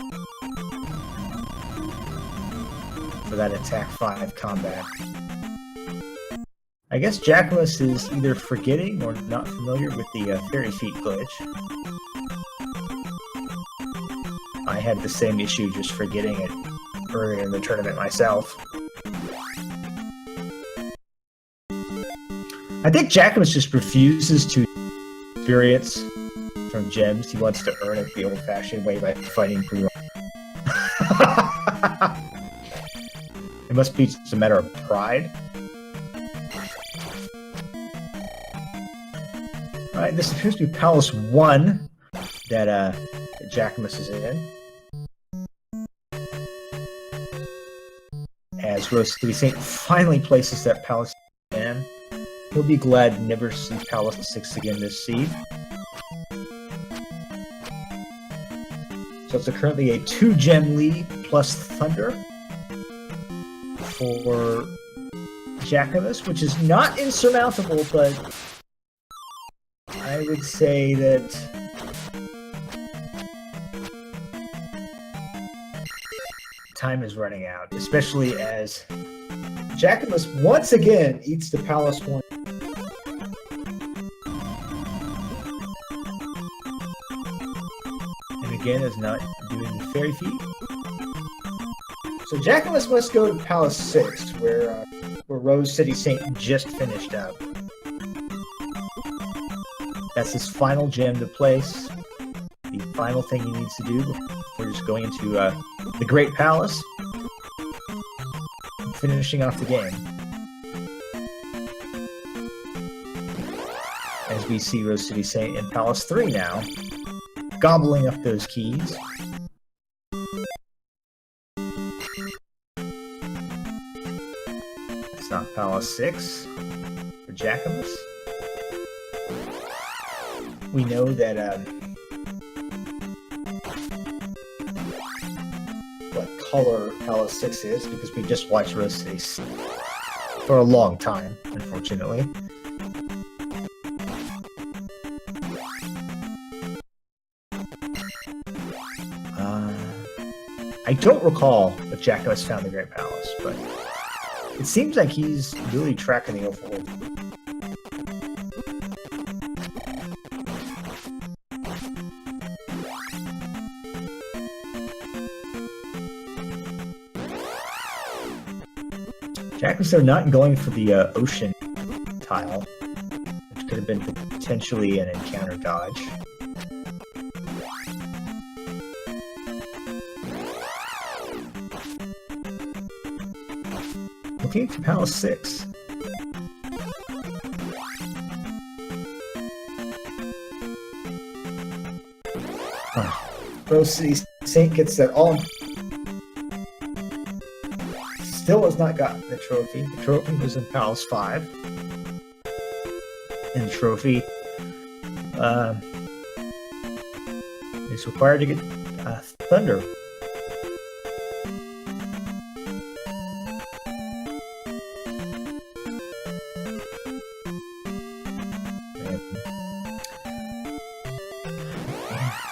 for that attack 5 combat. I guess Jackimus is either forgetting or not familiar with the Fairy Feet glitch. I had the same issue just forgetting it earlier in the tournament myself. I think Jackimus just refuses to experience from gems. He wants to earn it the old-fashioned way by fighting Blue. It must be just a matter of pride. Alright, this appears to be Palace 1 that Jackimus is in. As RoseCitySaint finally places that Palace in. He'll be glad to never see Palace 6 again this seed. So it's currently a 2-gem lead plus Thunder for Jackimus, which is not insurmountable, but I would say that time is running out, especially as Jackimus once again eats the Palace 1. And again is not doing the Fairy Feet. So Jackimus must go to Palace 6, where RoseCitySaint just finished up. That's his final gem to place. The final thing he needs to do before just going into the Great Palace. Finishing off the game. As we see RoseCitySaint in Palace 3 now, gobbling up those keys. It's not Palace 6 for Jackimus. We know that what color Palace 6 is because we just watched RoseCitySaint for a long time, unfortunately. I don't recall if Jackimus found the Great Palace, but It seems like he's really tracking the overall. Jackimus are not going for the ocean tile, which could have been potentially an encounter dodge. Looking for Palace 6. RoseCitySaint gets that all. Still has not gotten the trophy. The trophy was in Palace 5. And the trophy is required to get Thunder.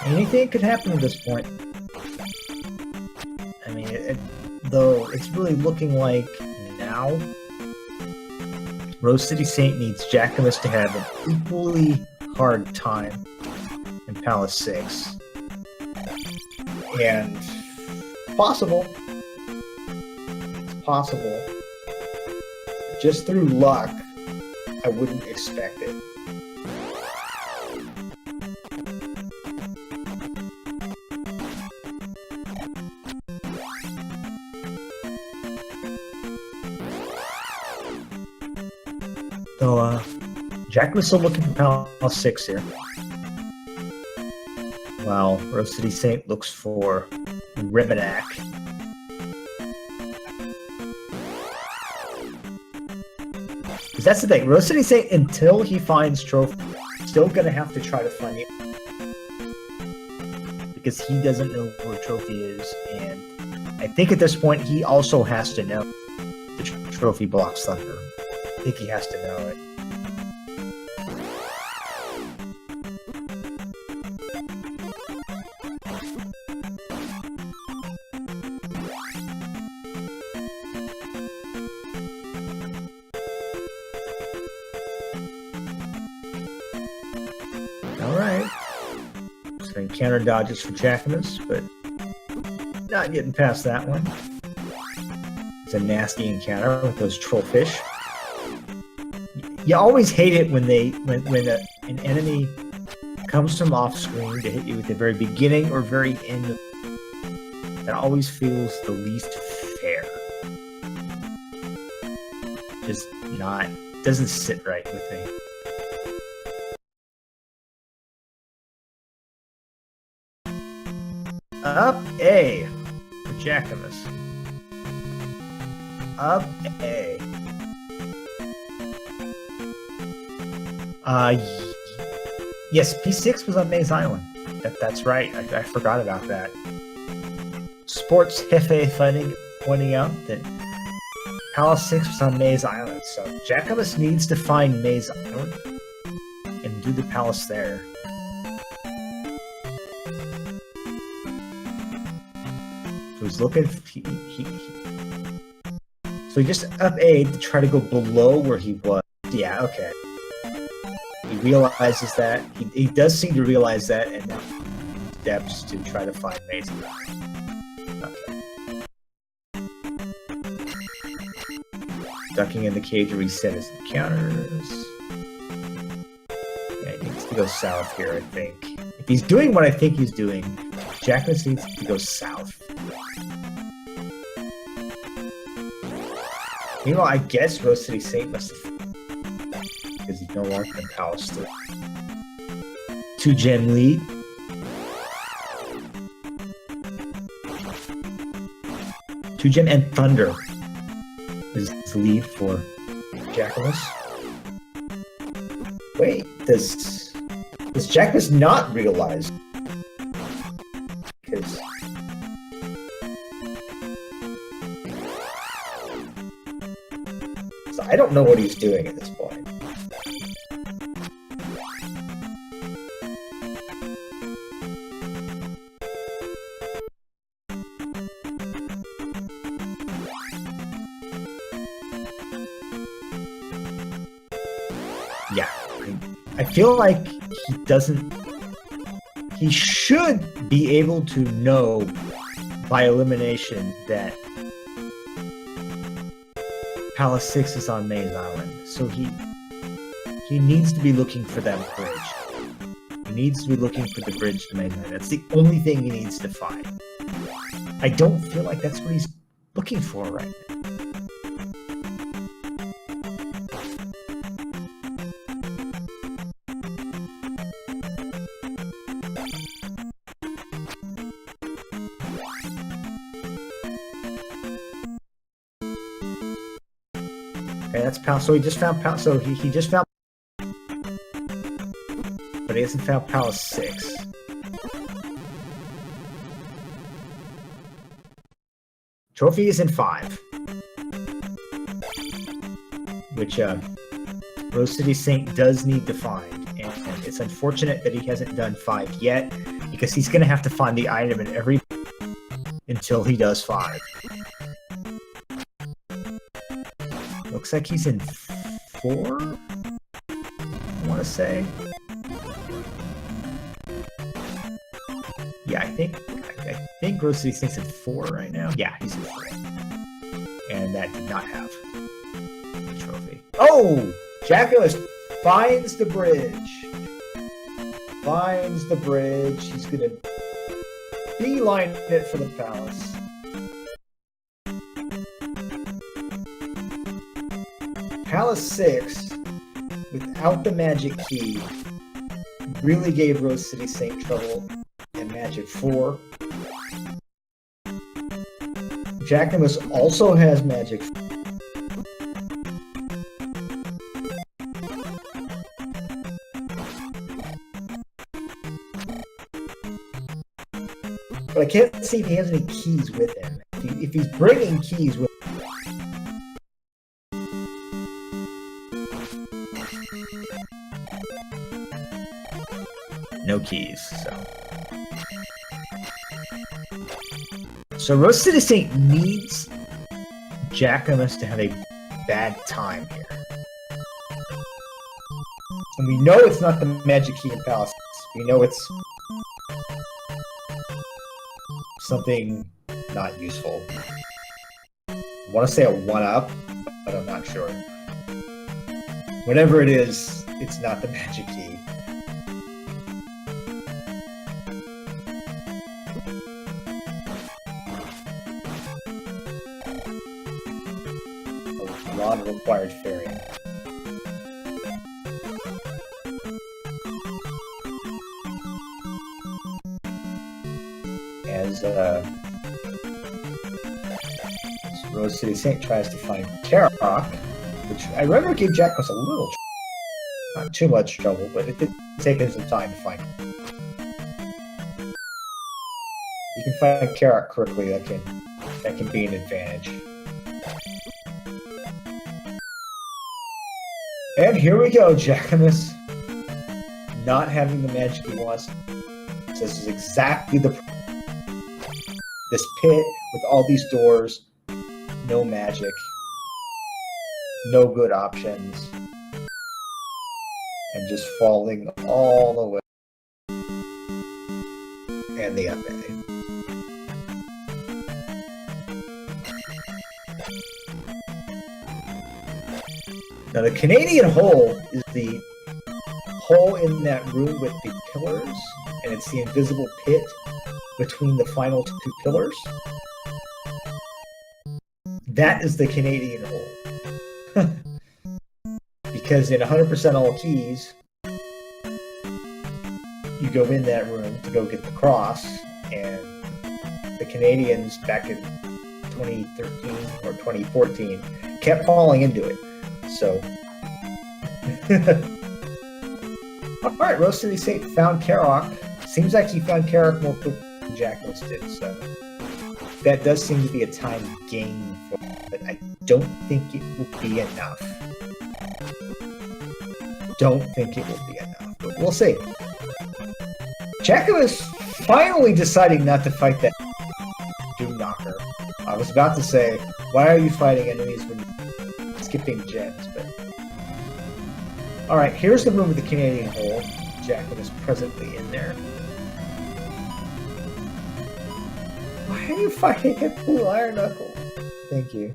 Anything could happen at this point. I mean, though it's really looking like now RoseCitySaint needs Jackimus to have an equally hard time in Palace 6. And possible. It's possible. Just through luck, I wouldn't expect it. So, Jackimus still looking for Palace 6 here. While RoseCitySaint looks for Ribbanac. Because that's the thing, RoseCitySaint, until he finds Trophy, still gonna have to try to find it. Because he doesn't know where Trophy is, and I think at this point he also has to know the Trophy blocks Thunder. I think he has to know it. Alright. So encounter dodges for Jackimus, but not getting past that one. It's a nasty encounter with those trollfish. You always hate it when an enemy comes from off screen to hit you at the very beginning or very end. That always feels the least fair. Just doesn't sit right with me. Up A for Jackimus. Up A. Yes, P6 was on Maze Island. That's right. I forgot about that. Sports Hefe pointing out that Palace 6 was on Maze Island, so Jackimus needs to find Maze Island and do the palace there. So he's looking. So he just up A to try to go below where he was. Yeah, okay. He realizes that. He does seem to realize that, and now steps to try to find Mason. Okay. Ducking in the cage to reset his encounters. Yeah, he needs to go south here, I think. If he's doing what I think he's doing, Jackimus needs to go south. Meanwhile, I guess RoseCitySaint must have, because he's no longer in Palace 3. 2-gem lead. Two-gem and Thunder is the lead for Jackimus. Wait, does Jackimus not realize? Because I don't know what he's doing at this point. Yeah. I feel like he doesn't... He should be able to know by elimination that Palace 6 is on Maze Island. So he needs to be looking for that bridge. He needs to be looking for the bridge to Maze Island. That's the only thing he needs to find. I don't feel like that's what he's looking for right now. Okay, that's Palace. So he just found Palace. So he just found, but he hasn't found Palace 6. Trophy is in 5, which RoseCitySaint does need to find, and it's unfortunate that he hasn't done 5 yet, because he's going to have to find the item in every until he does 5. Looks like he's in 4, I want to say. Yeah, I think RoseCitySaint's in 4 right now. Yeah, he's in 4. And that did not have a trophy. Oh! Jackimus finds the bridge. Finds the bridge. He's gonna beeline it for the palace. Palace 6, without the magic key, really gave RoseCitySaint trouble. And Magic 4. Jackimus also has Magic 4. But I can't see if he has any keys with him. If he's bringing keys with him. No keys, So RoseCitySaint needs Jackimus to have a bad time here. And we know it's not the magic key in Palace. We know it's something not useful. I want to say a 1-up, but I'm not sure. Whatever it is, it's not the magic key. A lot of required ferrying. As RoseCitySaint tries to find Karok, which I remember gave Jackimus a little not too much trouble, but it did take him some time to find him. You can find Karok quickly, that can be an advantage. And here we go, Jackimus. Not having the magic he wants. This is exactly this pit with all these doors, no magic, no good options, and just falling all the way. And the FA. Now the Canadian hole is the hole in that room with the pillars, and it's the invisible pit between the final 2 pillars. That is the Canadian hole. Because in 100% all keys, you go in that room to go get the cross, and the Canadians back in 2013 or 2014 kept falling into it. So, alright, RoseCitySaint found Karok. Seems like he found Karok more quickly than Jackimus did, so that does seem to be a time gain for him, but I don't think it will be enough. Don't think it will be enough, but we'll see. Jackimus finally deciding not to fight that Doom Knocker. I was about to say, why are you fighting enemies when you're skipping gens, but Alright, here's the room with the Canadian hole. Jacqueline is presently in there. Why are you fighting a blue iron knuckle? Thank you.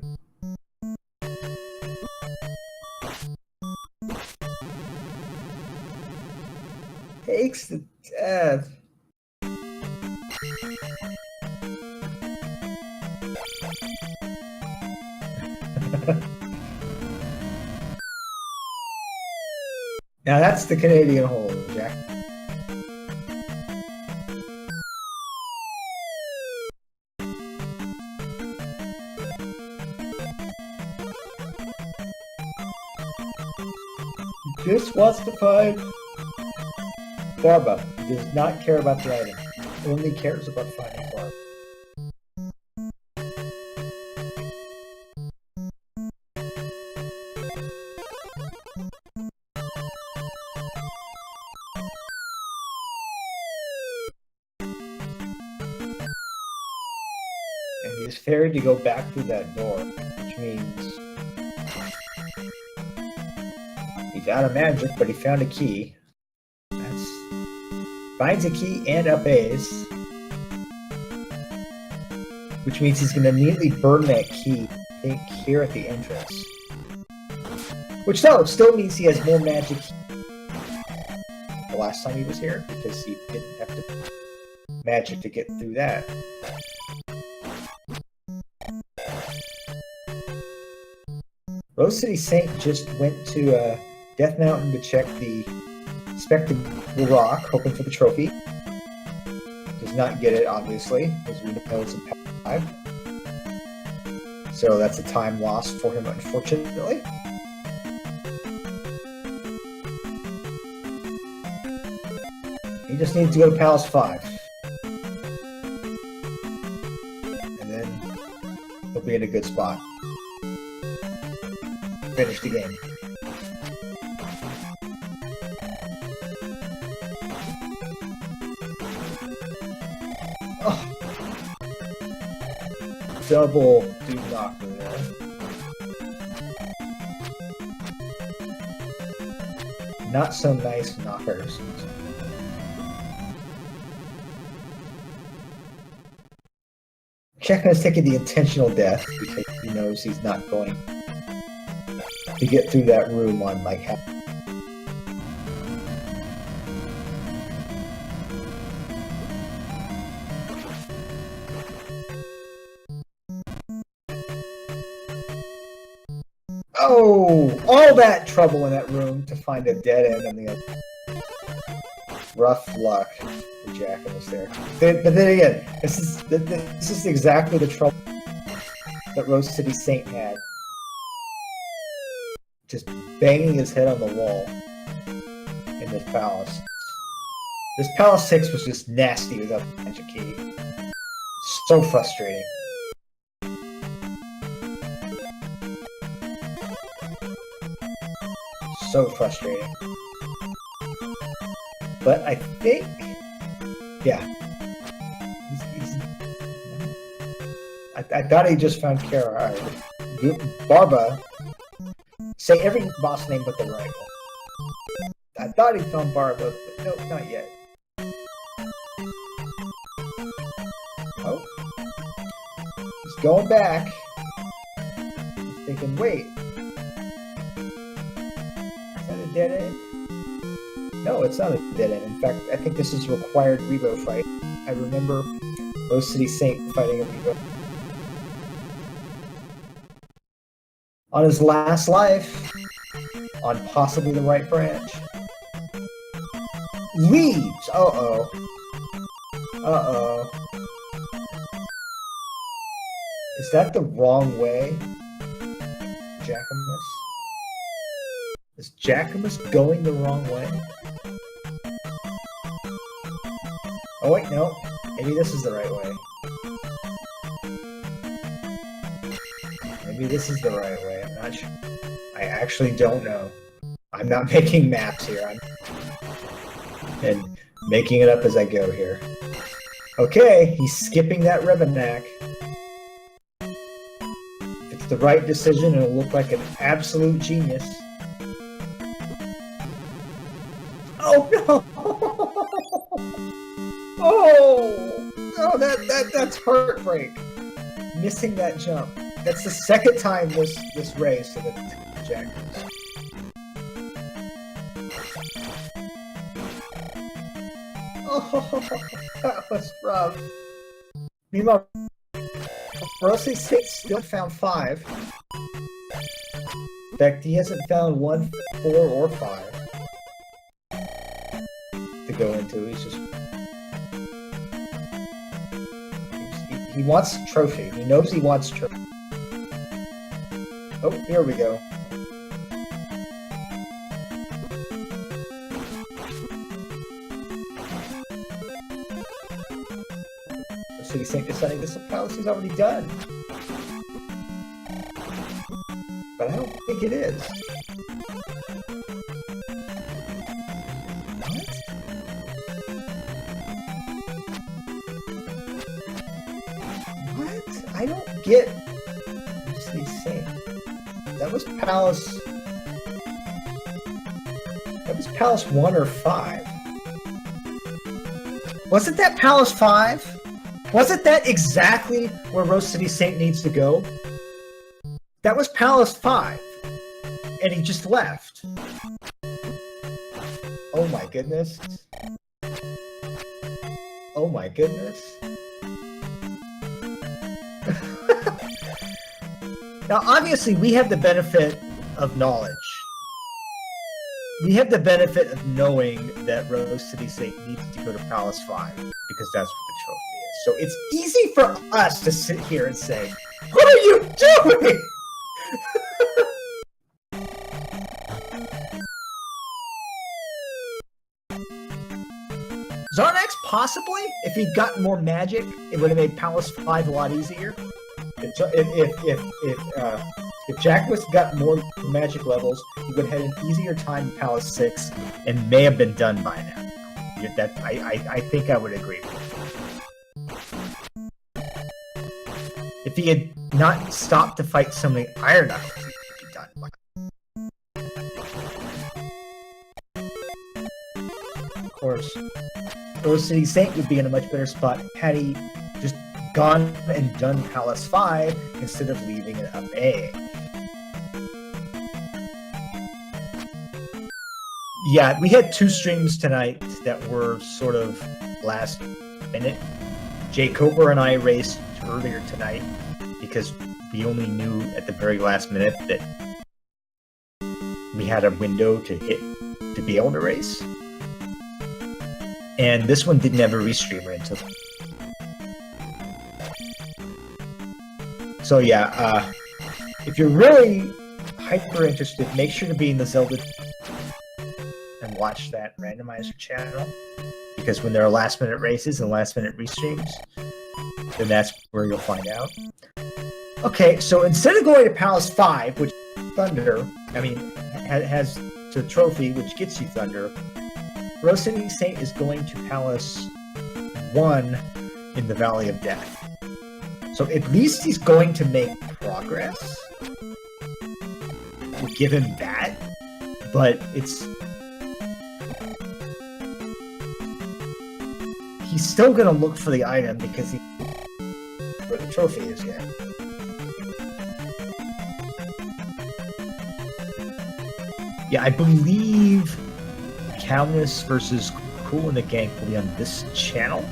Takes the death. Now that's the Canadian hole, Jack. He just wants to fight Barba. He does not care about the item. He only cares about fighting Barba. And he is ferried to go back through that door, which means he's out of magic, but he found a key. Finds a key and up A's, which means he's going to immediately burn that key, I think, here at the entrance. Which, no, it still means he has more magic the last time he was here, because he didn't have to magic to get through that. RoseCitySaint just went to Death Mountain to check the Spectacle Rock, hoping for the trophy. Does not get it, obviously, as we know it's in Path 5. So that's a time loss for him, unfortunately. He just needs to go to Palace 5. And then he'll be in a good spot. Finish the game. Oh. Double dude knocker there. Not so nice knockers. Checkman is taking the intentional death because he knows he's not going to get through that room on like half. Oh, all that trouble in that room to find a dead end on the other. Rough luck for Jackimus there. But then again, this is exactly the trouble that RoseCitySaint had. Just banging his head on the wall in this palace. This Palace 6 was just nasty without the magic key. So frustrating. So frustrating. But I think, yeah. I thought he just found Kara. Barba. Say every boss name but the right one. I thought he found Barba, but no, not yet. Oh. He's going back. He's thinking, wait. Is that a dead end? No, it's not a dead end. In fact, I think this is a required Revo fight. I remember RoseCitySaint fighting a Revo. On his last life, on possibly the right branch. Leaves! Uh-oh. Uh-oh. Is that the wrong way, Jackimus? Is Jackimus going the wrong way? Oh wait, no. Maybe this is the right way. Maybe this is the right way. I'm not sure. I actually don't know. I'm not making maps here. And making it up as I go here. Okay, he's skipping that Rebenak. If it's the right decision, it'll look like an absolute genius. Oh no! Oh, that's heartbreak. Missing that jump. That's the second time this race that Jack is. Oh, that was rough. Meanwhile, RoseCitySaint still found 5. In fact, he hasn't found 1, 4, or 5 to go into. He's just... He wants a trophy. He knows he wants a trophy. Oh, here we go. RoseCitySaint deciding this palace is already done. But I don't think it is. What? I don't get RoseCitySaint. That was Palace... That was Palace 1 or 5. Wasn't that Palace 5? Wasn't that exactly where RoseCitySaint needs to go? That was Palace 5. And he just left. Oh my goodness. Oh my goodness. Now, obviously, we have the benefit of knowledge. We have the benefit of knowing that RoseCitySaint needs to go to Palace 5, because that's what the trophy is. So it's easy for us to sit here and say, what are you doing? Zarnax, possibly, if he'd gotten more magic, it would have made Palace 5 a lot easier. If Jackimus got more magic levels, he would have had an easier time in Palace 6 and may have been done by now. I think I would agree with you. If he had not stopped to fight so many Iron Knights, he would be done by now. Of course, RoseCitySaint would be in a much better spot had he just gone and done Palace 5 instead of leaving it up A. Yeah, we had 2 streams tonight that were sort of last minute. Jay Cooper and I raced earlier tonight because we only knew at the very last minute that we had a window to hit to be able to race. And this one didn't have a restreamer until... So yeah, if you're really hyper interested, make sure to be in the Zelda and watch that Randomizer channel, because when there are last minute races and last minute restreams, then that's where you'll find out. Okay, so instead of going to Palace 5, which Thunder, has the trophy which gets you Thunder, RoseCitySaint is going to Palace 1 in the Valley of Death. So at least he's going to make progress. We'll give him that, but he's still going to look for the item because he where the trophy is yet. Yeah, I believe Calvinus versus Cool in the Gang will be on this channel.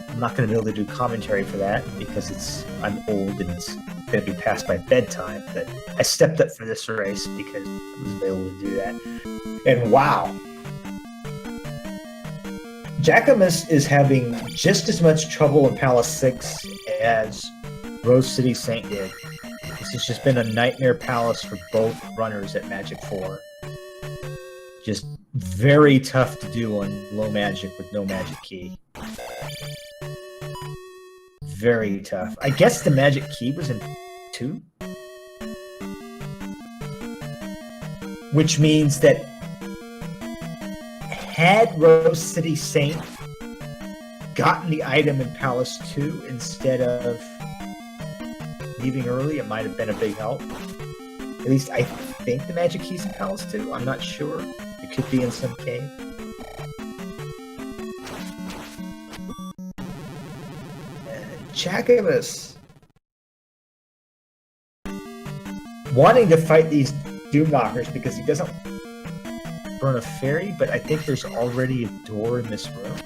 I'm not going to be able to do commentary for that because I'm old and it's going to be past my bedtime. But I stepped up for this race because I was able to do that. And wow, Jackimus is having just as much trouble in Palace 6 as RoseCitySaint did. This has just been a nightmare palace for both runners at Magic 4. Just very tough to do on low magic with no magic key. Very tough. I guess the magic key was in 2? Which means that had RoseCitySaint gotten the item in Palace 2 instead of leaving early, it might have been a big help. At least I think the magic key's in Palace 2. I'm not sure. It could be in some cave. Jackimus wanting to fight these Doom Knockers because he doesn't burn a fairy, but I think there's already a door in this room.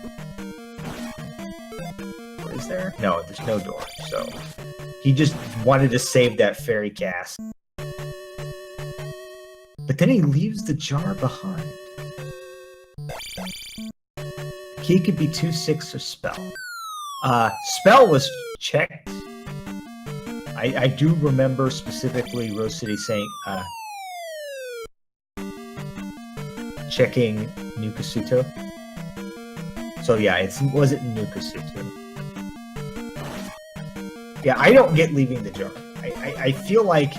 Or is there? No, there's no door, so he just wanted to save that fairy cast. But then he leaves the jar behind. Key could be 2/6 or spell. Spell was checked. I do remember specifically RoseCitySaint checking Nukasuto. So yeah, it wasn't Nukasuto. Yeah, I don't get leaving the jar. I feel like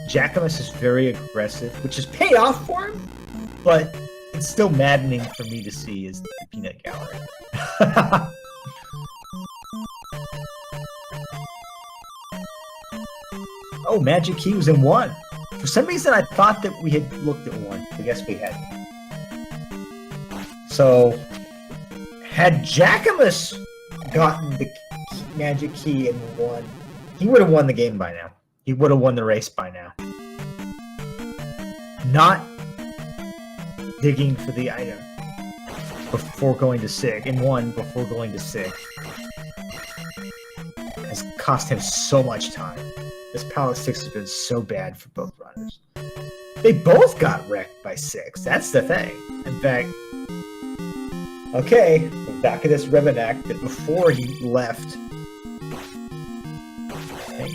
Jackimus is very aggressive, which is paid off for him, but it's still maddening for me to see is the peanut gallery. Oh, Magic Key was in 1. For some reason, I thought that we had looked at 1. I guess we hadn't. So, had Jackimus gotten the Magic Key in 1, he would have won the game by now. He would have won the race by now. Not digging for the item before going to SIG, in 1 before going to SIG, has cost him so much time. This Palace 6 has been so bad for both runners. They both got wrecked by 6. That's the thing. In fact, okay, we're back at this Revenac that before he left. Okay.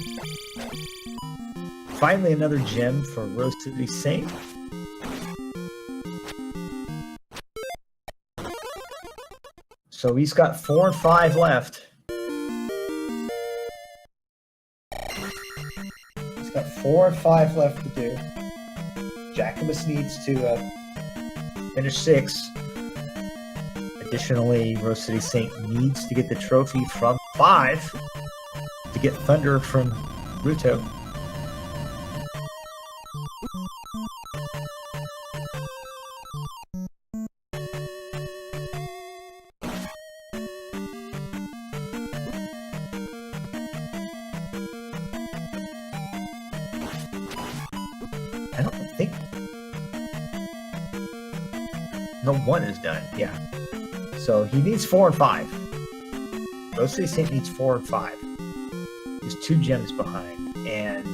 Finally, another gem for RoseCitySaint. So he's got 4 and 5 left. He's got 4 and 5 left to do. Jackimus needs to finish 6. Additionally, RoseCitySaint needs to get the trophy from 5 to get Thunder from Ruto. I don't think... No, 1 is done, yeah. So he needs 4 and 5. RoseCitySaint needs 4 and 5. He's 2 gems behind. And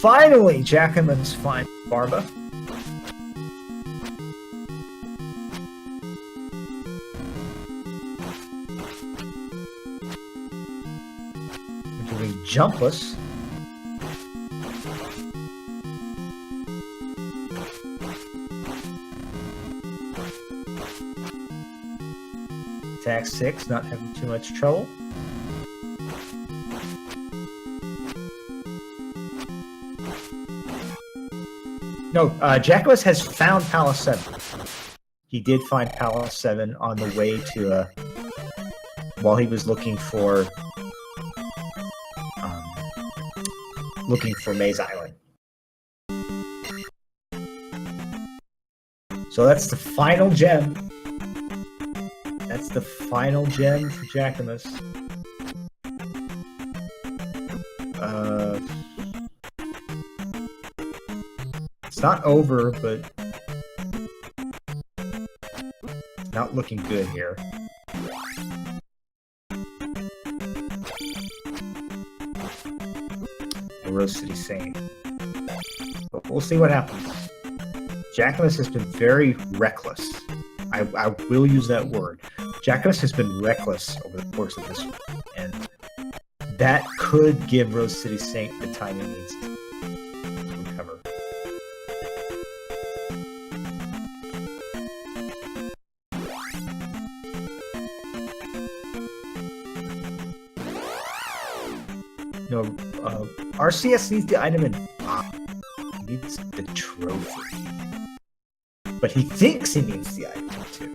finally, Jackimus finds Barba. We're doing Jumpless. Attack 6, not having too much trouble. No, Jackimus has found Palace 7. He did find Palace 7 on the way to, while he was looking for Maze Island. So that's the final gem. That's the final gem for Jackimus. It's not over, but it's not looking good here. RoseCitySaint. But we'll see what happens. Jackimus has been very reckless. I will use that word. Jackimus has been reckless over the course of this one, and that could give RoseCitySaint the time it needs to recover. No, RCS needs the item in 5. He needs the trophy. But he thinks he needs the item too.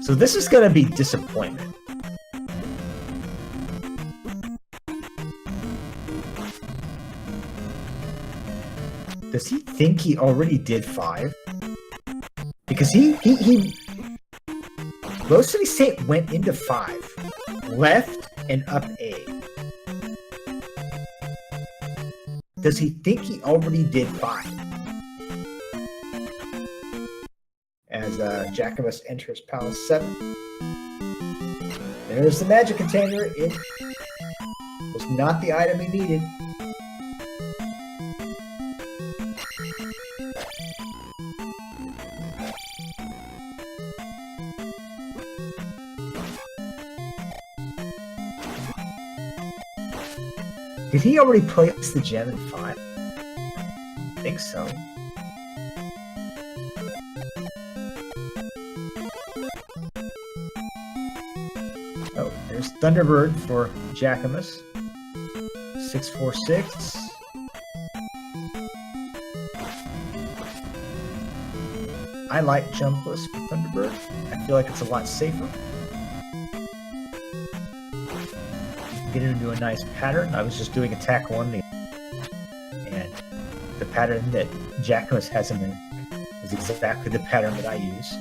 So this is going to be disappointment. Does he think he already did 5? Because he Rose City Saint went into 5, left and up A. Does he think he already did 5? As Jackimus enters Palace 7. There's the magic container. It was not the item he needed. Did he already place the gem in 5? I think so. Oh, there's Thunderbird for Jackimus. 646. I like jumpless for Thunderbird. I feel like it's a lot safer. Get into a nice pattern. I was just doing attack 1, and the pattern that Jackimus has him in is exactly the pattern that I use.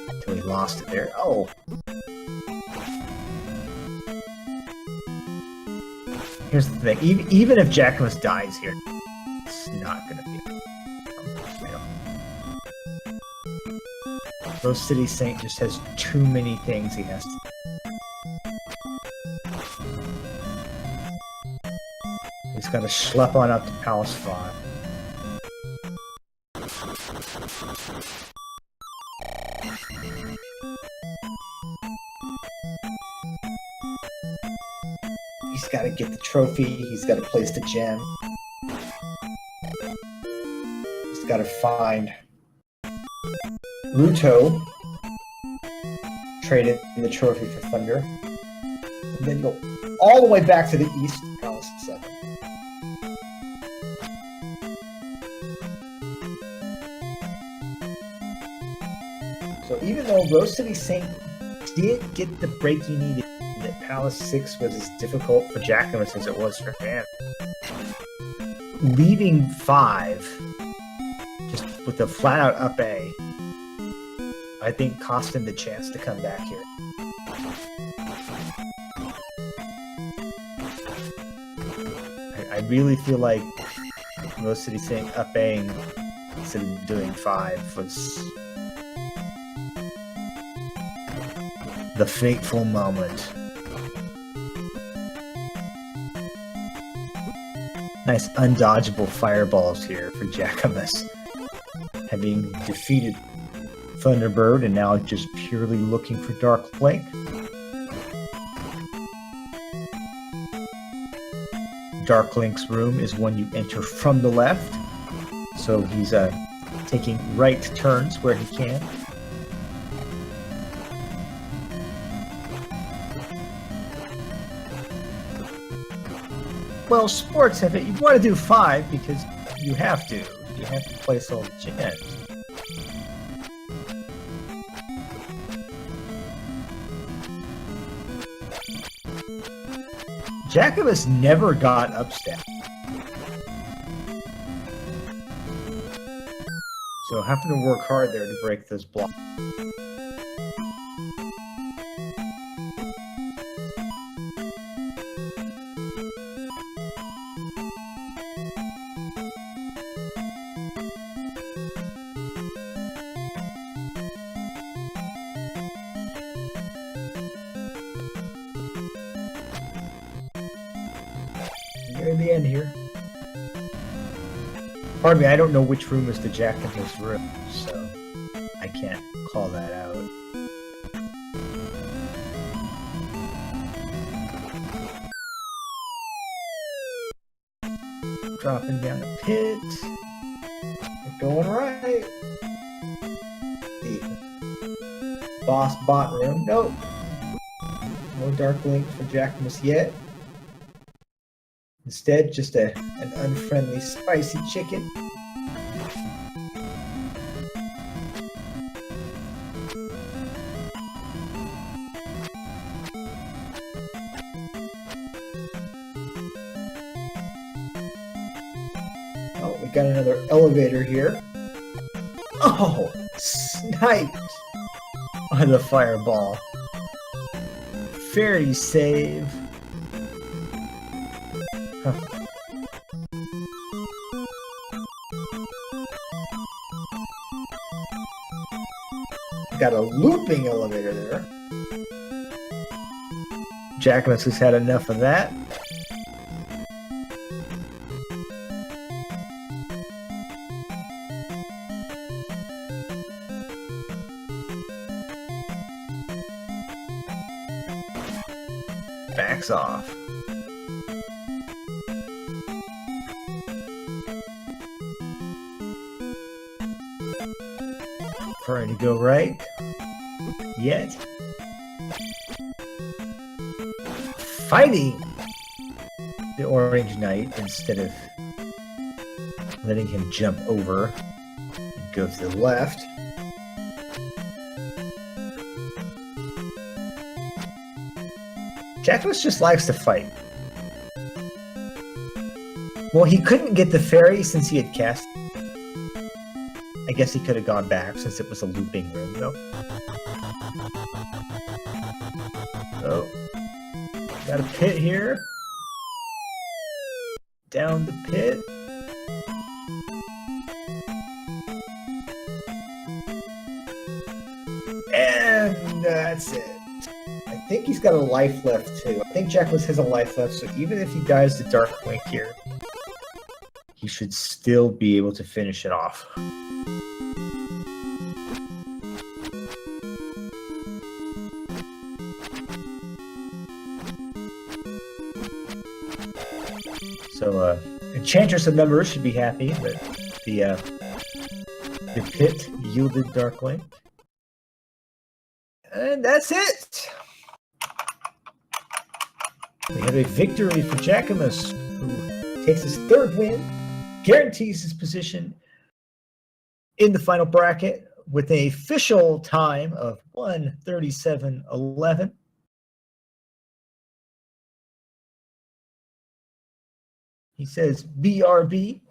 Until he lost it there. Oh! Here's the thing. Even if Jackimus dies here, it's not going to be a RoseCitySaint just has too many things he has to do. He's got to schlep on up to Palace 5. He's got to get the trophy. He's got to place the gem. He's got to find Ruto, trade in the trophy for Thunder, and then go all the way back to the east, Palace 7. So even though RoseCitySaint did get the break he needed, that Palace 6 was as difficult for Jackimus as it was for him, leaving 5 just with a flat-out up A, I think cost him the chance to come back here. I really feel like RoseCitySaint up Aing instead of doing 5 was the fateful moment. Nice undodgeable fireballs here for Jackimus, having defeated Thunderbird and now just purely looking for Dark Link. Dark Link's room is one you enter from the left, so he's taking right turns where he can. Well, sports have it. You want to do 5 because you have to. You have to place all the gems. Jackimus never got upstep. So having to work hard there to break this block. Near the end here. Pardon me, I don't know which room is the Jackimus room, so I can't call that out. Dropping down a pit. We're going right. The boss bot room. Nope. No Dark Link for Jackimus yet. Instead, just an unfriendly spicy chicken. Oh, we got another elevator here. Oh, sniped! by the fireball. Fairy save. Huh. Got a looping elevator there. Jackimus has had enough of that. Backs off. Trying to go right. Yet. Fighting the Orange Knight instead of letting him jump over and go to the left. Jackimus just likes to fight. Well, he couldn't get the fairy since he had cast. I guess he could have gone back since it was a looping room, though. Oh. Got a pit here. Down the pit. And that's it. I think he's got a life left too. I think Jackimus has a life left, so even if he dies to Dark Link here, he should still be able to finish it off. So, Enchantress of Numbers should be happy that the pit yielded Dark Link. And that's it! We have a victory for Jackimus, who takes his third win, guarantees his position in the final bracket with an official time of 1:37.11. He says, BRB.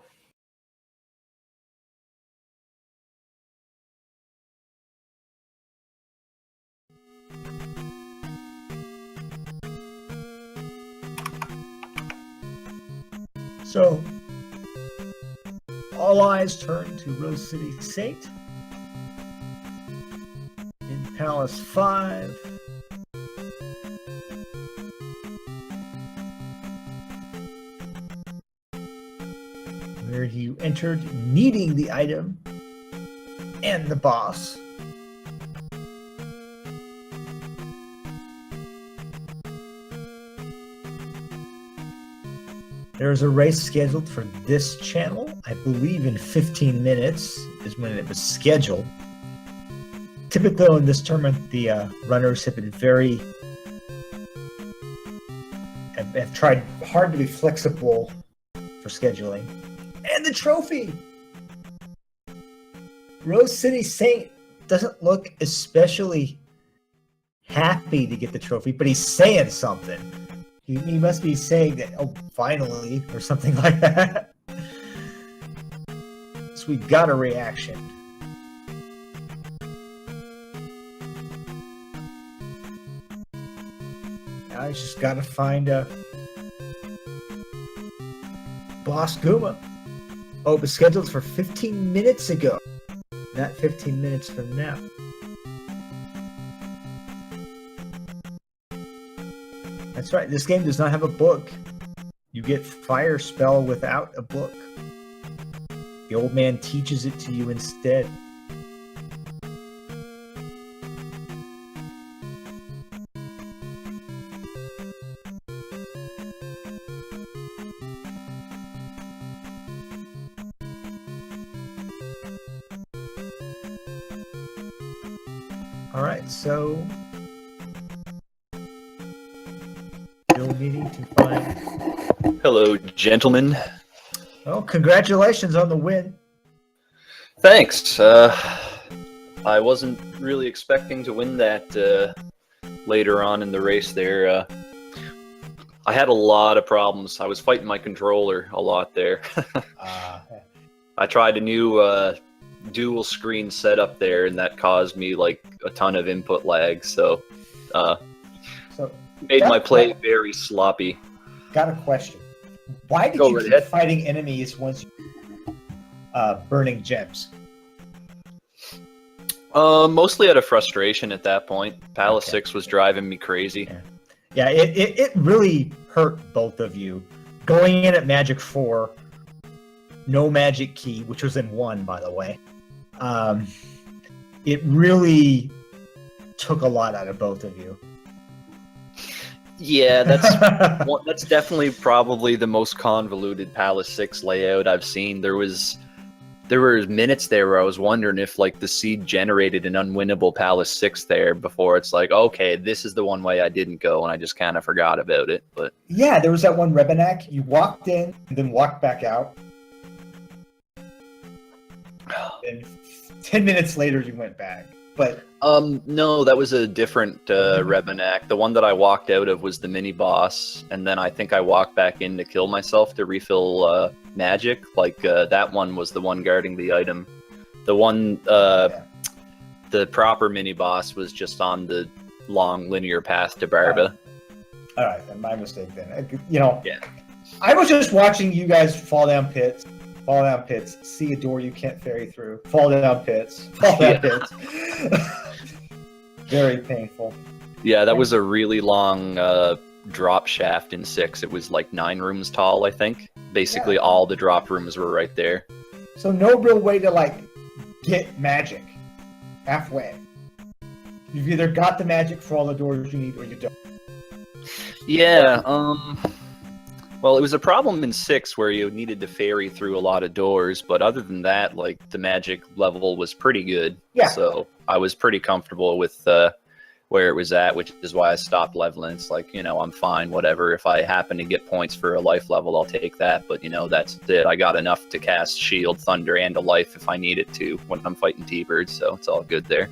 So, all eyes turn to RoseCitySaint in Palace 5. Where you entered needing the item and the boss. There's a race scheduled for this channel. I believe in 15 minutes is when it was scheduled. Typically in this tournament, the runners have been have tried hard to be flexible for scheduling. And the trophy! RoseCitySaint doesn't look especially happy to get the trophy, but he's saying something. He must be saying that, oh, finally, or something like that. So we got a reaction. Now he's just got to find a Boss Guma. Oh, it was scheduled for 15 minutes ago, not 15 minutes from now. That's right, this game does not have a book. You get Fire Spell without a book. The old man teaches it to you instead. Alright, so still needing to find. Hello, gentlemen. Oh, congratulations on the win. Thanks. I wasn't really expecting to win that later on in the race there. I had a lot of problems. I was fighting my controller a lot there. I tried a new dual screen setup there, and that caused me like a ton of input lag, so So made my play very sloppy. got a question. Why did Go you right keep ahead. fighting enemies once you burning gems? Mostly out of frustration at that point. Palace Okay. 6 was driving me crazy. Yeah, it really hurt both of you. Going in at Magic 4, no Magic Key, which was in 1, by the way. It really took a lot out of both of you. Yeah, that's definitely probably the most convoluted Palace 6 layout I've seen. There were minutes there where I was wondering if like the seed generated an unwinnable Palace 6 there before it's like, okay, this is the one way I didn't go, and I just kind of forgot about it. But yeah, there was that one Rebenak. You walked in and then walked back out. And 10 minutes later, you went back. But no, that was a different Rebenak. The one that I walked out of was the mini boss, and then I think I walked back in to kill myself to refill magic. Like that one was the one guarding the item. The one, the proper mini boss was just on the long linear path to Barba. All right, then my mistake then. You know, Yeah. I was just watching you guys fall down pits, see a door you can't ferry through, fall down pits. Very painful. Yeah, that was a really long drop shaft in 6. It was like 9 rooms tall, I think. Basically, all the drop rooms were right there. So no real way to like get magic halfway. You've either got the magic for all the doors you need, or you don't. Yeah, well, it was a problem in 6 where you needed to ferry through a lot of doors, but other than that, like, the magic level was pretty good. Yeah. So I was pretty comfortable with where it was at, which is why I stopped leveling. It's like, you know, I'm fine, whatever. If I happen to get points for a life level, I'll take that. But, you know, that's it. I got enough to cast Shield, Thunder, and a life if I need it to when I'm fighting T-Birds, so it's all good there.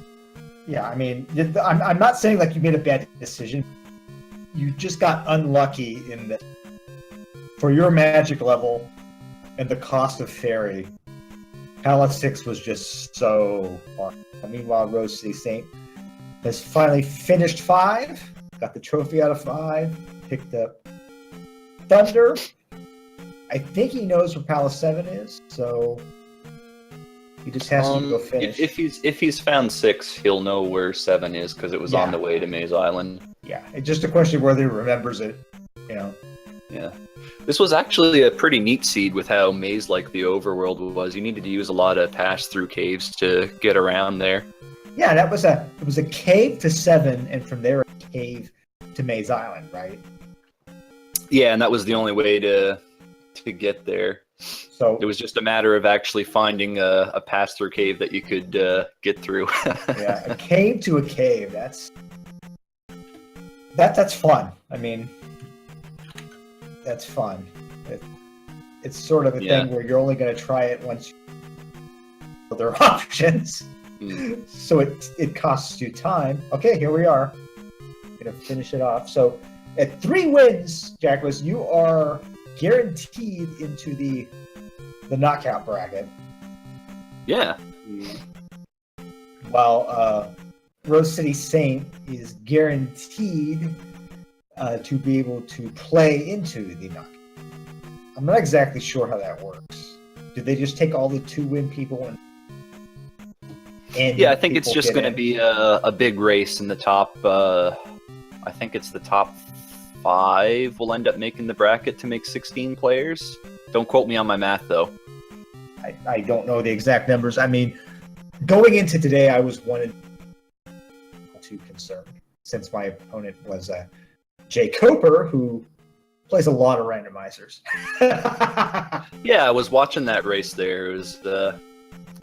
Yeah, I mean, I'm not saying like you made a bad decision. You just got unlucky in that for your magic level and the cost of ferry, Palace 6 was just so hard. Meanwhile, RoseCitySaint has finally finished 5, got the trophy out of 5, picked up Thunder. I think he knows where Palace 7 is, so he just has to go finish. If he's found 6, he'll know where 7 is because it was on the way to Maze Island. Yeah, it's just a question of whether he remembers it, you know. Yeah. This was actually a pretty neat seed with how maze-like the overworld was. You needed to use a lot of pass-through caves to get around there. Yeah, it was a cave to 7, and from there a cave to Maze Island, right? Yeah, and that was the only way to get there. So it was just a matter of actually finding a pass-through cave that you could get through. Yeah, a cave to a cave. That's fun. I mean, that's fun. It's sort of a thing where you're only going to try it once you know there are options. So it costs you time. Okay, here we are. Gonna finish it off. So at 3 wins, Jackimus, you are guaranteed into the knockout bracket. Yeah. While RoseCitySaint is guaranteed to be able to play into the knockout. I'm not exactly sure how that works. Did they just take all the 2-win people and yeah, I think it's just going to be a big race in the top. I think it's the top 5 will end up making the bracket to make 16 players. Don't quote me on my math, though. I don't know the exact numbers. I mean, going into today, I was 1 and 2 concerned since my opponent was Jay Coper, who plays a lot of randomizers. Yeah, I was watching that race there.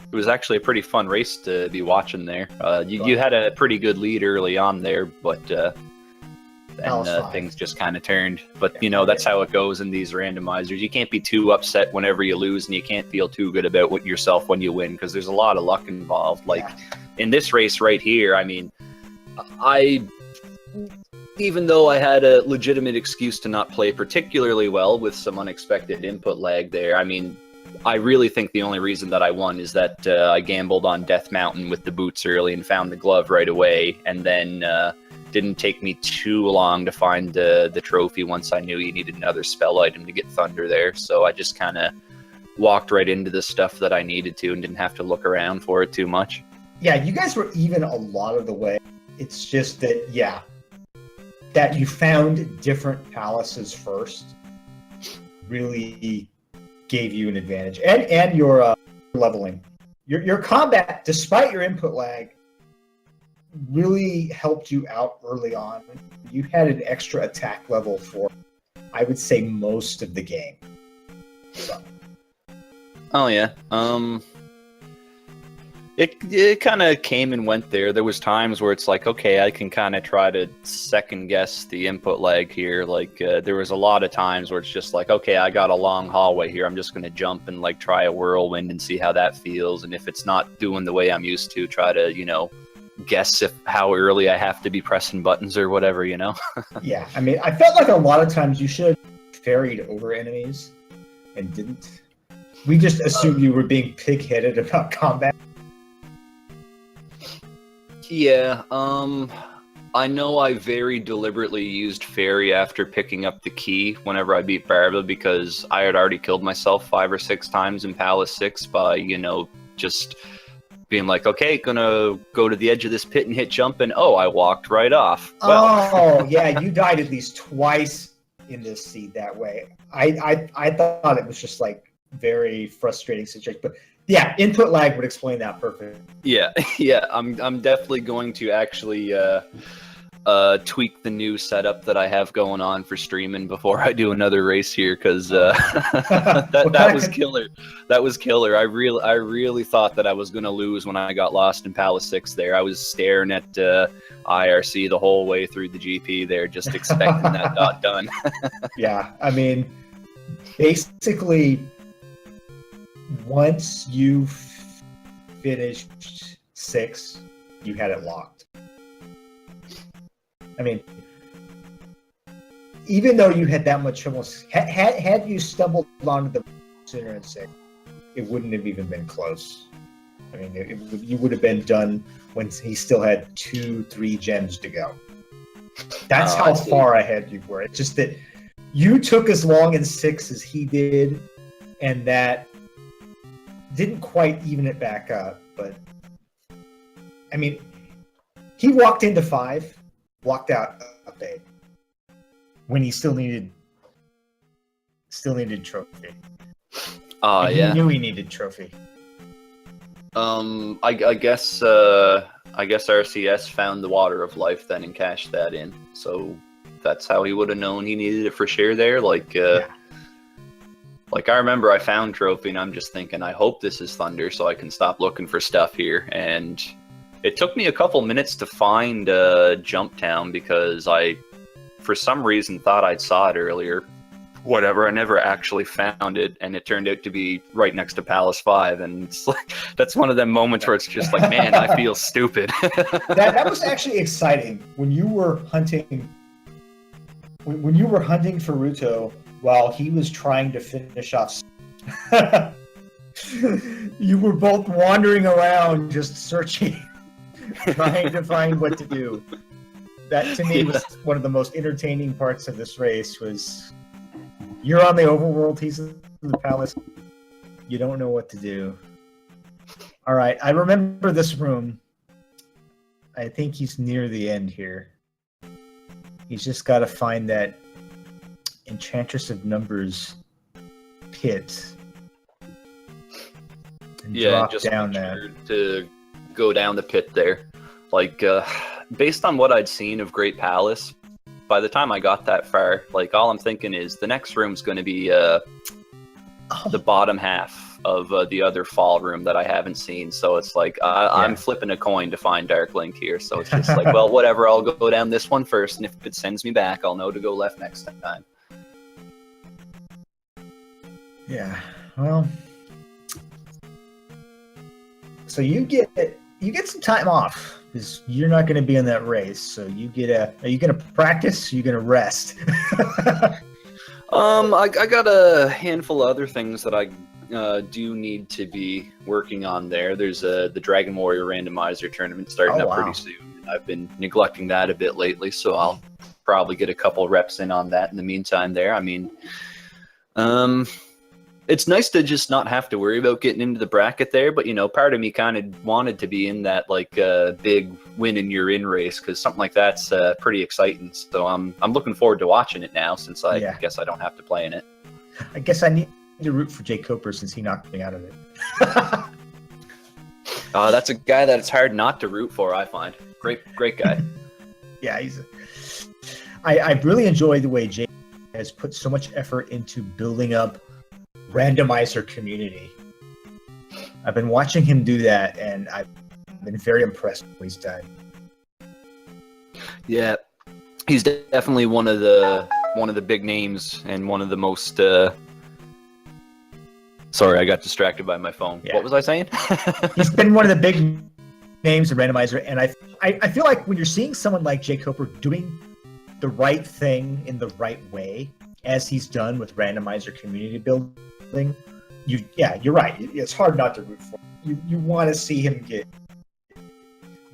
It was actually a pretty fun race to be watching there. You had a pretty good lead early on there, but then things just kind of turned. But, you know, that's how it goes in these randomizers. You can't be too upset whenever you lose, and you can't feel too good about yourself when you win, because there's a lot of luck involved. Like, in this race right here, I mean, even though I had a legitimate excuse to not play particularly well with some unexpected input lag there, I mean, I really think the only reason that I won is that I gambled on Death Mountain with the boots early and found the glove right away, and then didn't take me too long to find the trophy once I knew you needed another spell item to get Thunder there. So I just kind of walked right into the stuff that I needed to and didn't have to look around for it too much. Yeah, you guys were even a lot of the way. It's just that, yeah, that you found different palaces first really gave you an advantage. And your leveling. Your combat, despite your input lag, really helped you out early on. You had an extra attack level for, I would say, most of the game. So. Oh yeah. It kind of came and went there. There was times where it's like, okay, I can kind of try to second guess the input lag here. Like there was a lot of times where it's just like, okay, I got a long hallway here. I'm just going to jump and like try a whirlwind and see how that feels. And if it's not doing the way I'm used to, try to, you know, guess how early I have to be pressing buttons or whatever, you know? Yeah, I mean, I felt like a lot of times you should have ferried over enemies and didn't. We just assumed you were being pig-headed about combat. Yeah, I know I very deliberately used Fairy after picking up the key whenever I beat Barba because I had already killed myself 5 or 6 times in Palace 6 by, you know, just being like, okay, gonna go to the edge of this pit and hit jump, and oh, I walked right off. Well. Oh, yeah, you died at least twice in this seed that way. I thought it was just like very frustrating situation, but yeah, input lag would explain that perfectly. Yeah, yeah, I'm definitely going to actually tweak the new setup that I have going on for streaming before I do another race here, because that was killer. That was killer. I really thought that I was going to lose when I got lost in Palace 6 there. I was staring at IRC the whole way through the GP there, just expecting that dot done. Yeah, I mean, basically, once you finished 6, you had it locked. I mean, even though you had that much trouble, had you stumbled onto the sooner in 6, it wouldn't have even been close. I mean, you would have been done when he still had 2-3 gems to go. That's how far ahead you were. It's just that you took as long in 6 as he did, and that didn't quite even it back up. But I mean, he walked into 5. Walked out of 8 when he still needed trophy. Yeah. He knew he needed trophy. I guess RCS found the Water of Life then and cashed that in. So that's how he would have known he needed it for sure there. Like I remember I found trophy and I'm just thinking, I hope this is Thunder so I can stop looking for stuff here. And it took me a couple minutes to find Jump Town because I, for some reason, thought I'd saw it earlier. Whatever, I never actually found it, and it turned out to be right next to Palace 5, and it's like, that's one of them moments where it's just like, man, I feel stupid. that was actually exciting when you were hunting. When you were hunting for Ruto while he was trying to finish off. You were both wandering around, just searching. Trying to find what to do. That to me was one of the most entertaining parts of this race. Was you're on the overworld, he's in the palace. You don't know what to do. All right, I remember this room. I think he's near the end here. He's just got to find that Enchantress of Numbers pit. And drop just down make there. sure to go down the pit there. Like, based on what I'd seen of Great Palace, by the time I got that far, like, all I'm thinking is the next room's going to be the bottom half of the other fall room that I haven't seen. So it's like, I'm flipping a coin to find Dark Link here. So it's just like, well, whatever, I'll go down this one first, and if it sends me back, I'll know to go left next time. Yeah, well... So you get some time off because you're not going to be in that race. So you get are you going to practice? Or are you going to rest? I got a handful of other things that I do need to be working on there. There's the Dragon Warrior Randomizer tournament starting up pretty soon. I've been neglecting that a bit lately, so I'll probably get a couple reps in on that in the meantime there. I mean, it's nice to just not have to worry about getting into the bracket there, but, you know, part of me kind of wanted to be in that, like, big win and you're in race, because something like that's pretty exciting. So I'm looking forward to watching it now, since I guess I don't have to play in it. I guess I need to root for Jake Coper since he knocked me out of it. That's a guy that it's hard not to root for, I find. Great guy. Yeah, I really enjoy the way Jake has put so much effort into building up Randomizer community. I've been watching him do that, and I've been very impressed with what he's done. Yeah, he's definitely one of the big names and one of the most. Sorry, I got distracted by my phone. Yeah. What was I saying? He's been one of the big names in Randomizer, and I feel like when you're seeing someone like Jake Coper doing the right thing in the right way, as he's done with Randomizer community building, you're right. It's hard not to root for him. You want to see him get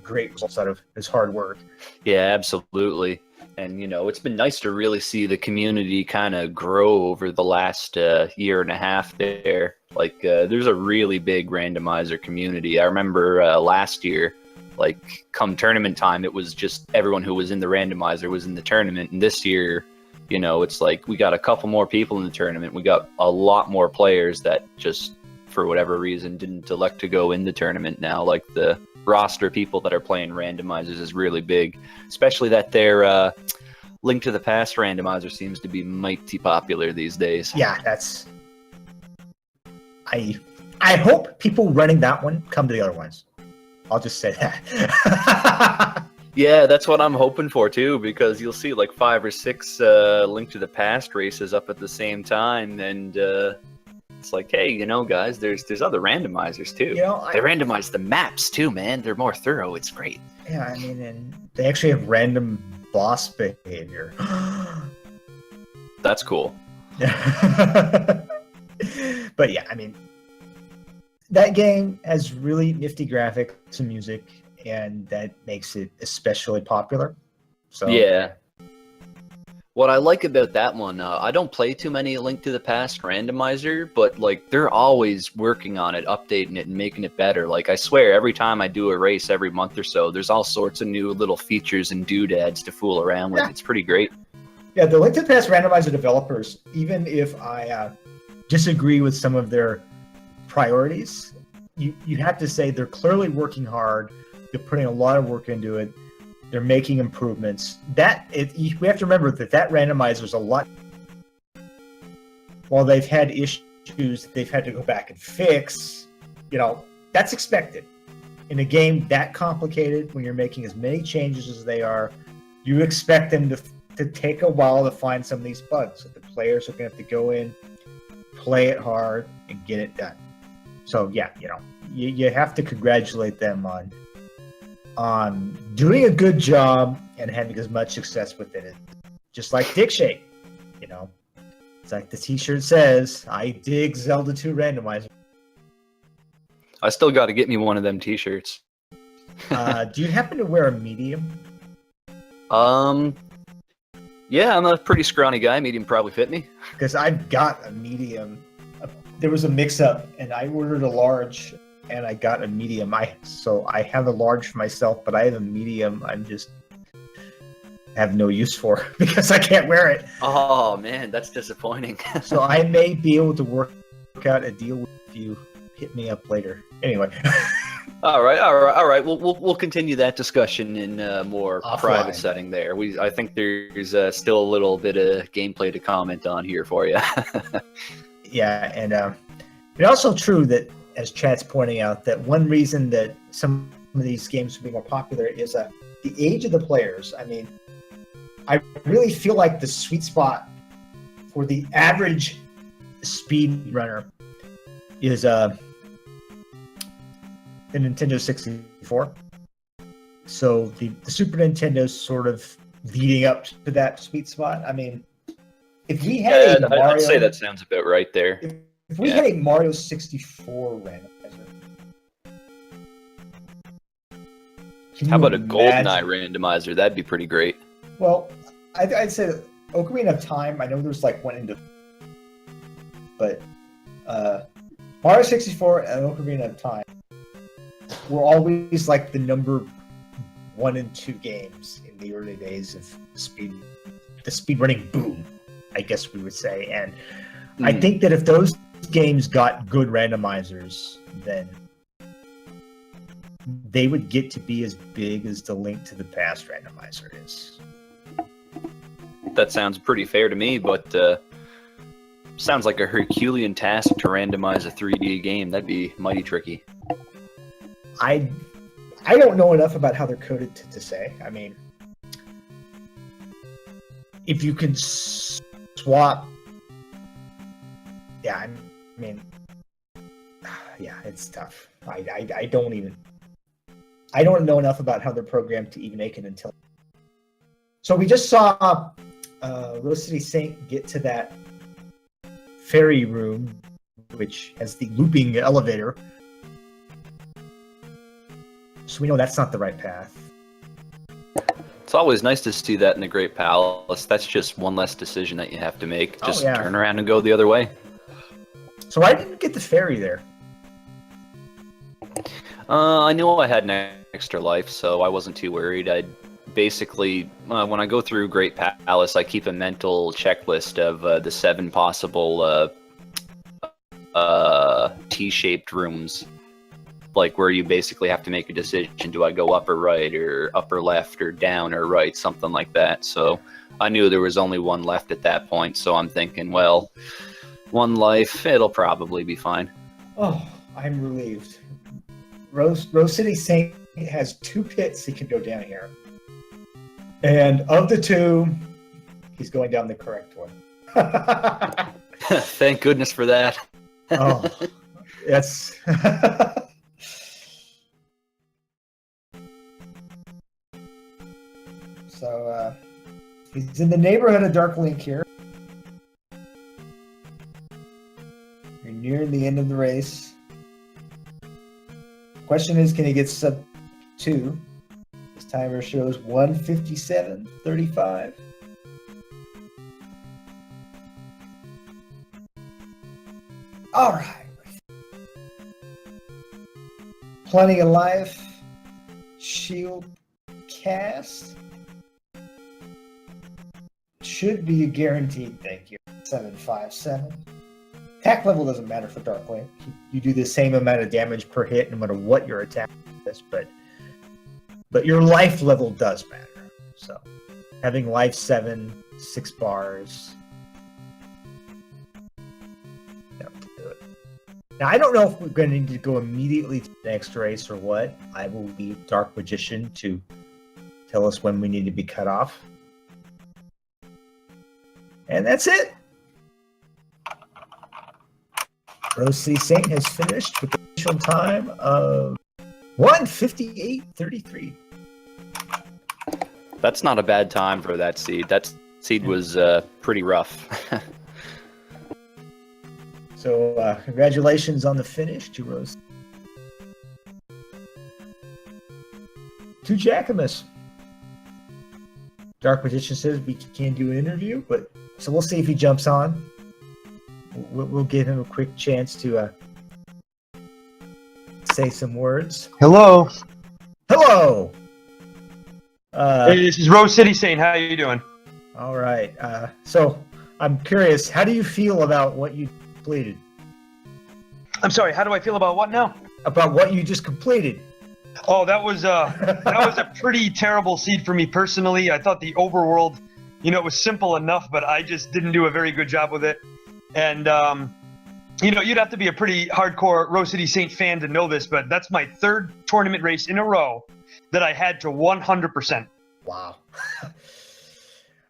great results out of his hard work. Yeah, absolutely. And, you know, it's been nice to really see the community kind of grow over the last year and a half there. Like, there's a really big Randomizer community. I remember last year, like, come tournament time, it was just everyone who was in the Randomizer was in the tournament. And this year, you know, it's like we got a couple more people in the tournament. We got a lot more players that just, for whatever reason, didn't elect to go in the tournament now. Like, the roster of people that are playing Randomizers is really big, especially that their Link to the Past Randomizer seems to be mighty popular these days. Yeah, that's... I hope people running that one come to the other ones. I'll just say that. Yeah, that's what I'm hoping for too, because you'll see like 5 or 6 Link to the Past races up at the same time, and it's like, hey, you know, guys, there's other randomizers too. You know, they randomize the maps too, man. They're more thorough. It's great. Yeah, I mean, and they actually have random boss behavior. That's cool. But yeah, I mean, that game has really nifty graphics and music, and that makes it especially popular. So yeah. What I like about that one, I don't play too many Link to the Past Randomizer, but like they're always working on it, updating it, and making it better. Like I swear, every time I do a race every month or so, there's all sorts of new little features and doodads to fool around with. Yeah. It's pretty great. Yeah, the Link to the Past Randomizer developers, even if I disagree with some of their priorities, you have to say they're clearly working hard. They're putting a lot of work into it. They're making improvements. We have to remember that randomizer is a lot. While they've had issues they've had to go back and fix, you know, that's expected. In a game that complicated, when you're making as many changes as they are, you expect them to take a while to find some of these bugs. So the players are going to have to go in, play it hard, and get it done. So yeah, you know, you have to congratulate them on doing a good job and having as much success with it. Just like Dick Shake, you know, it's like the t-shirt says, I dig Zelda 2 Randomizer. I still got to get me one of them t-shirts. Do you happen to wear a medium? Yeah, I'm a pretty scrawny guy. Medium probably fit me. Because I've got a medium. There was a mix-up, and I ordered a large, and I got a medium. So I have a large for myself, but I have a medium. I'm just have no use for because I can't wear it. Oh man, that's disappointing. So I may be able to work out a deal with you. Hit me up later. Anyway. All right. We'll continue that discussion in a more private setting there. I think there's still a little bit of gameplay to comment on here for you. Yeah, and it's also true that, as Chad's pointing out, that one reason that some of these games will be more popular is the age of the players. I mean, I really feel like the sweet spot for the average speed runner is the Nintendo 64. So the Super Nintendo's sort of leading up to that sweet spot. I mean, if we had Yeah, a Mario, I'd say that sounds about right there. if we had a Mario 64 randomizer, How about a GoldenEye randomizer? That'd be pretty great. Well, I'd say that Ocarina of Time. I know there's like one into, but Mario 64 and Ocarina of Time were always like the number 1 and 2 games in the early days of the speedrunning boom, I guess we would say. And I think that if those games got good randomizers, then they would get to be as big as the Link to the Past randomizer is. That sounds pretty fair to me, but sounds like a Herculean task to randomize a 3D game. That'd be mighty tricky. I don't know enough about how they're coded to say. I mean, if you can swap, yeah, I mean, yeah, it's tough. I don't know enough about how they're programmed to even make an intelligent. So we just saw RoseCitySaint get to that ferry room, which has the looping elevator. So we know that's not the right path. It's always nice to see that in the Great Palace. That's just one less decision that you have to make. Just turn around and go the other way. So I didn't get the ferry there. I knew I had an extra life, so I wasn't too worried. I basically, when I go through Great Palace, I keep a mental checklist of the 7 possible T-shaped rooms, like where you basically have to make a decision: do I go up or right, or up or left, or down or right, something like that. So I knew there was only one left at that point, so I'm thinking, well, 1 life, it'll probably be fine. Oh, I'm relieved. RoseCitySaint has 2 pits he can go down here. And of the 2, he's going down the correct one. Thank goodness for that. Oh, that's... So, he's in the neighborhood of Dark Link here. You're nearing the end of the race. Question is, can he get sub 2? This timer shows 1:57:35. All right. Plenty of life. Shield cast. Should be a guaranteed thank you. 757. Attack level doesn't matter for Dark Link. You do the same amount of damage per hit no matter what your attack is, but your life level does matter. So having life 7, 6 bars. That'll do it. Now I don't know if we're going to need to go immediately to the next race or what. I will leave Dark Magician to tell us when we need to be cut off. And that's it. RoseCitySaint has finished with the initial time of 1:58:33. That's not a bad time for that seed. That seed was pretty rough. So congratulations on the finish to Rose. To Jackimus. Dark Magician says we can do an interview, but so we'll see if he jumps on. We'll give him a quick chance to say some words. Hello. Hello. Hey, this is RoseCitySaint. How are you doing? All right. So I'm curious, how do you feel about what you completed? I'm sorry. How do I feel about what now? About what you just completed. Oh, that was a pretty terrible seed for me personally. I thought the overworld, it was simple enough, but I just didn't do a very good job with it. And you'd have to be a pretty hardcore RoseCitySaint fan to know this, but that's my 3rd tournament race in a row that I had to 100%. Wow.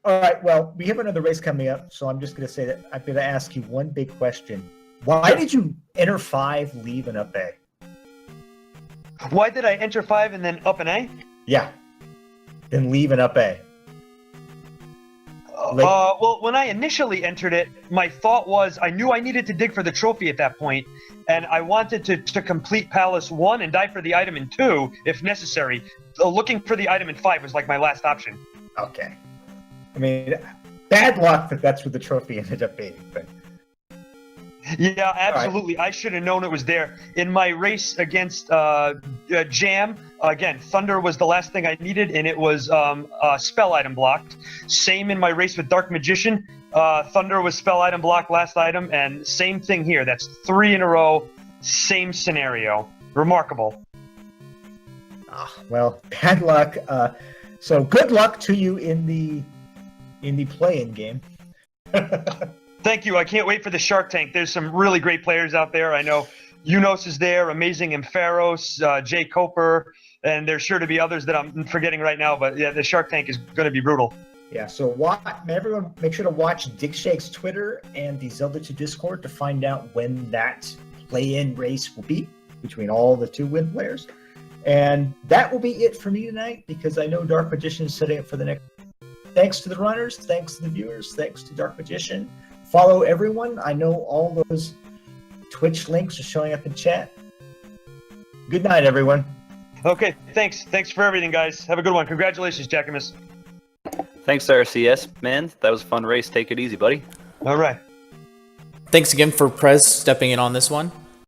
All right. Well, we have another race coming up, so I'm just going to say that I'm going to ask you one big question. Why did you enter 5, leave, and up A? Why did I enter 5 and then up an A? Yeah. Then leave and up A. Well, when I initially entered it, my thought was I knew I needed to dig for the trophy at that point, and I wanted to complete Palace 1 and die for the item in 2, if necessary. Looking for the item in 5 was like my last option. Okay. I mean, bad luck that that's what the trophy ended up being, but... Yeah, absolutely. Right. I should have known it was there. In my race against Jam, again, Thunder was the last thing I needed, and it was spell item blocked. Same in my race with Dark Magician. Thunder was spell item blocked, last item, and same thing here. That's 3 in a row, same scenario. Remarkable. Well, bad luck. So good luck to you in the play-in game. Thank you. I can't wait for the Shark Tank. There's some really great players out there. I know Unos is there, Amazing Ampharos, Jay Coper, and there's sure to be others that I'm forgetting right now. But yeah, the Shark Tank is going to be brutal. Yeah, so everyone make sure to watch DigShake's Twitter and the Zelda 2 Discord to find out when that play-in race will be between all the 2 win players. And that will be it for me tonight, because I know Dark Magician is setting up for the next. Thanks to the runners, thanks to the viewers, thanks to Dark Magician. Follow everyone. I know all those Twitch links are showing up in chat. Good night, everyone. Okay, thanks. Thanks for everything, guys. Have a good one. Congratulations, Jackimus. Thanks, RCS, man. That was a fun race. Take it easy, buddy. All right. Thanks again for Prez stepping in on this one.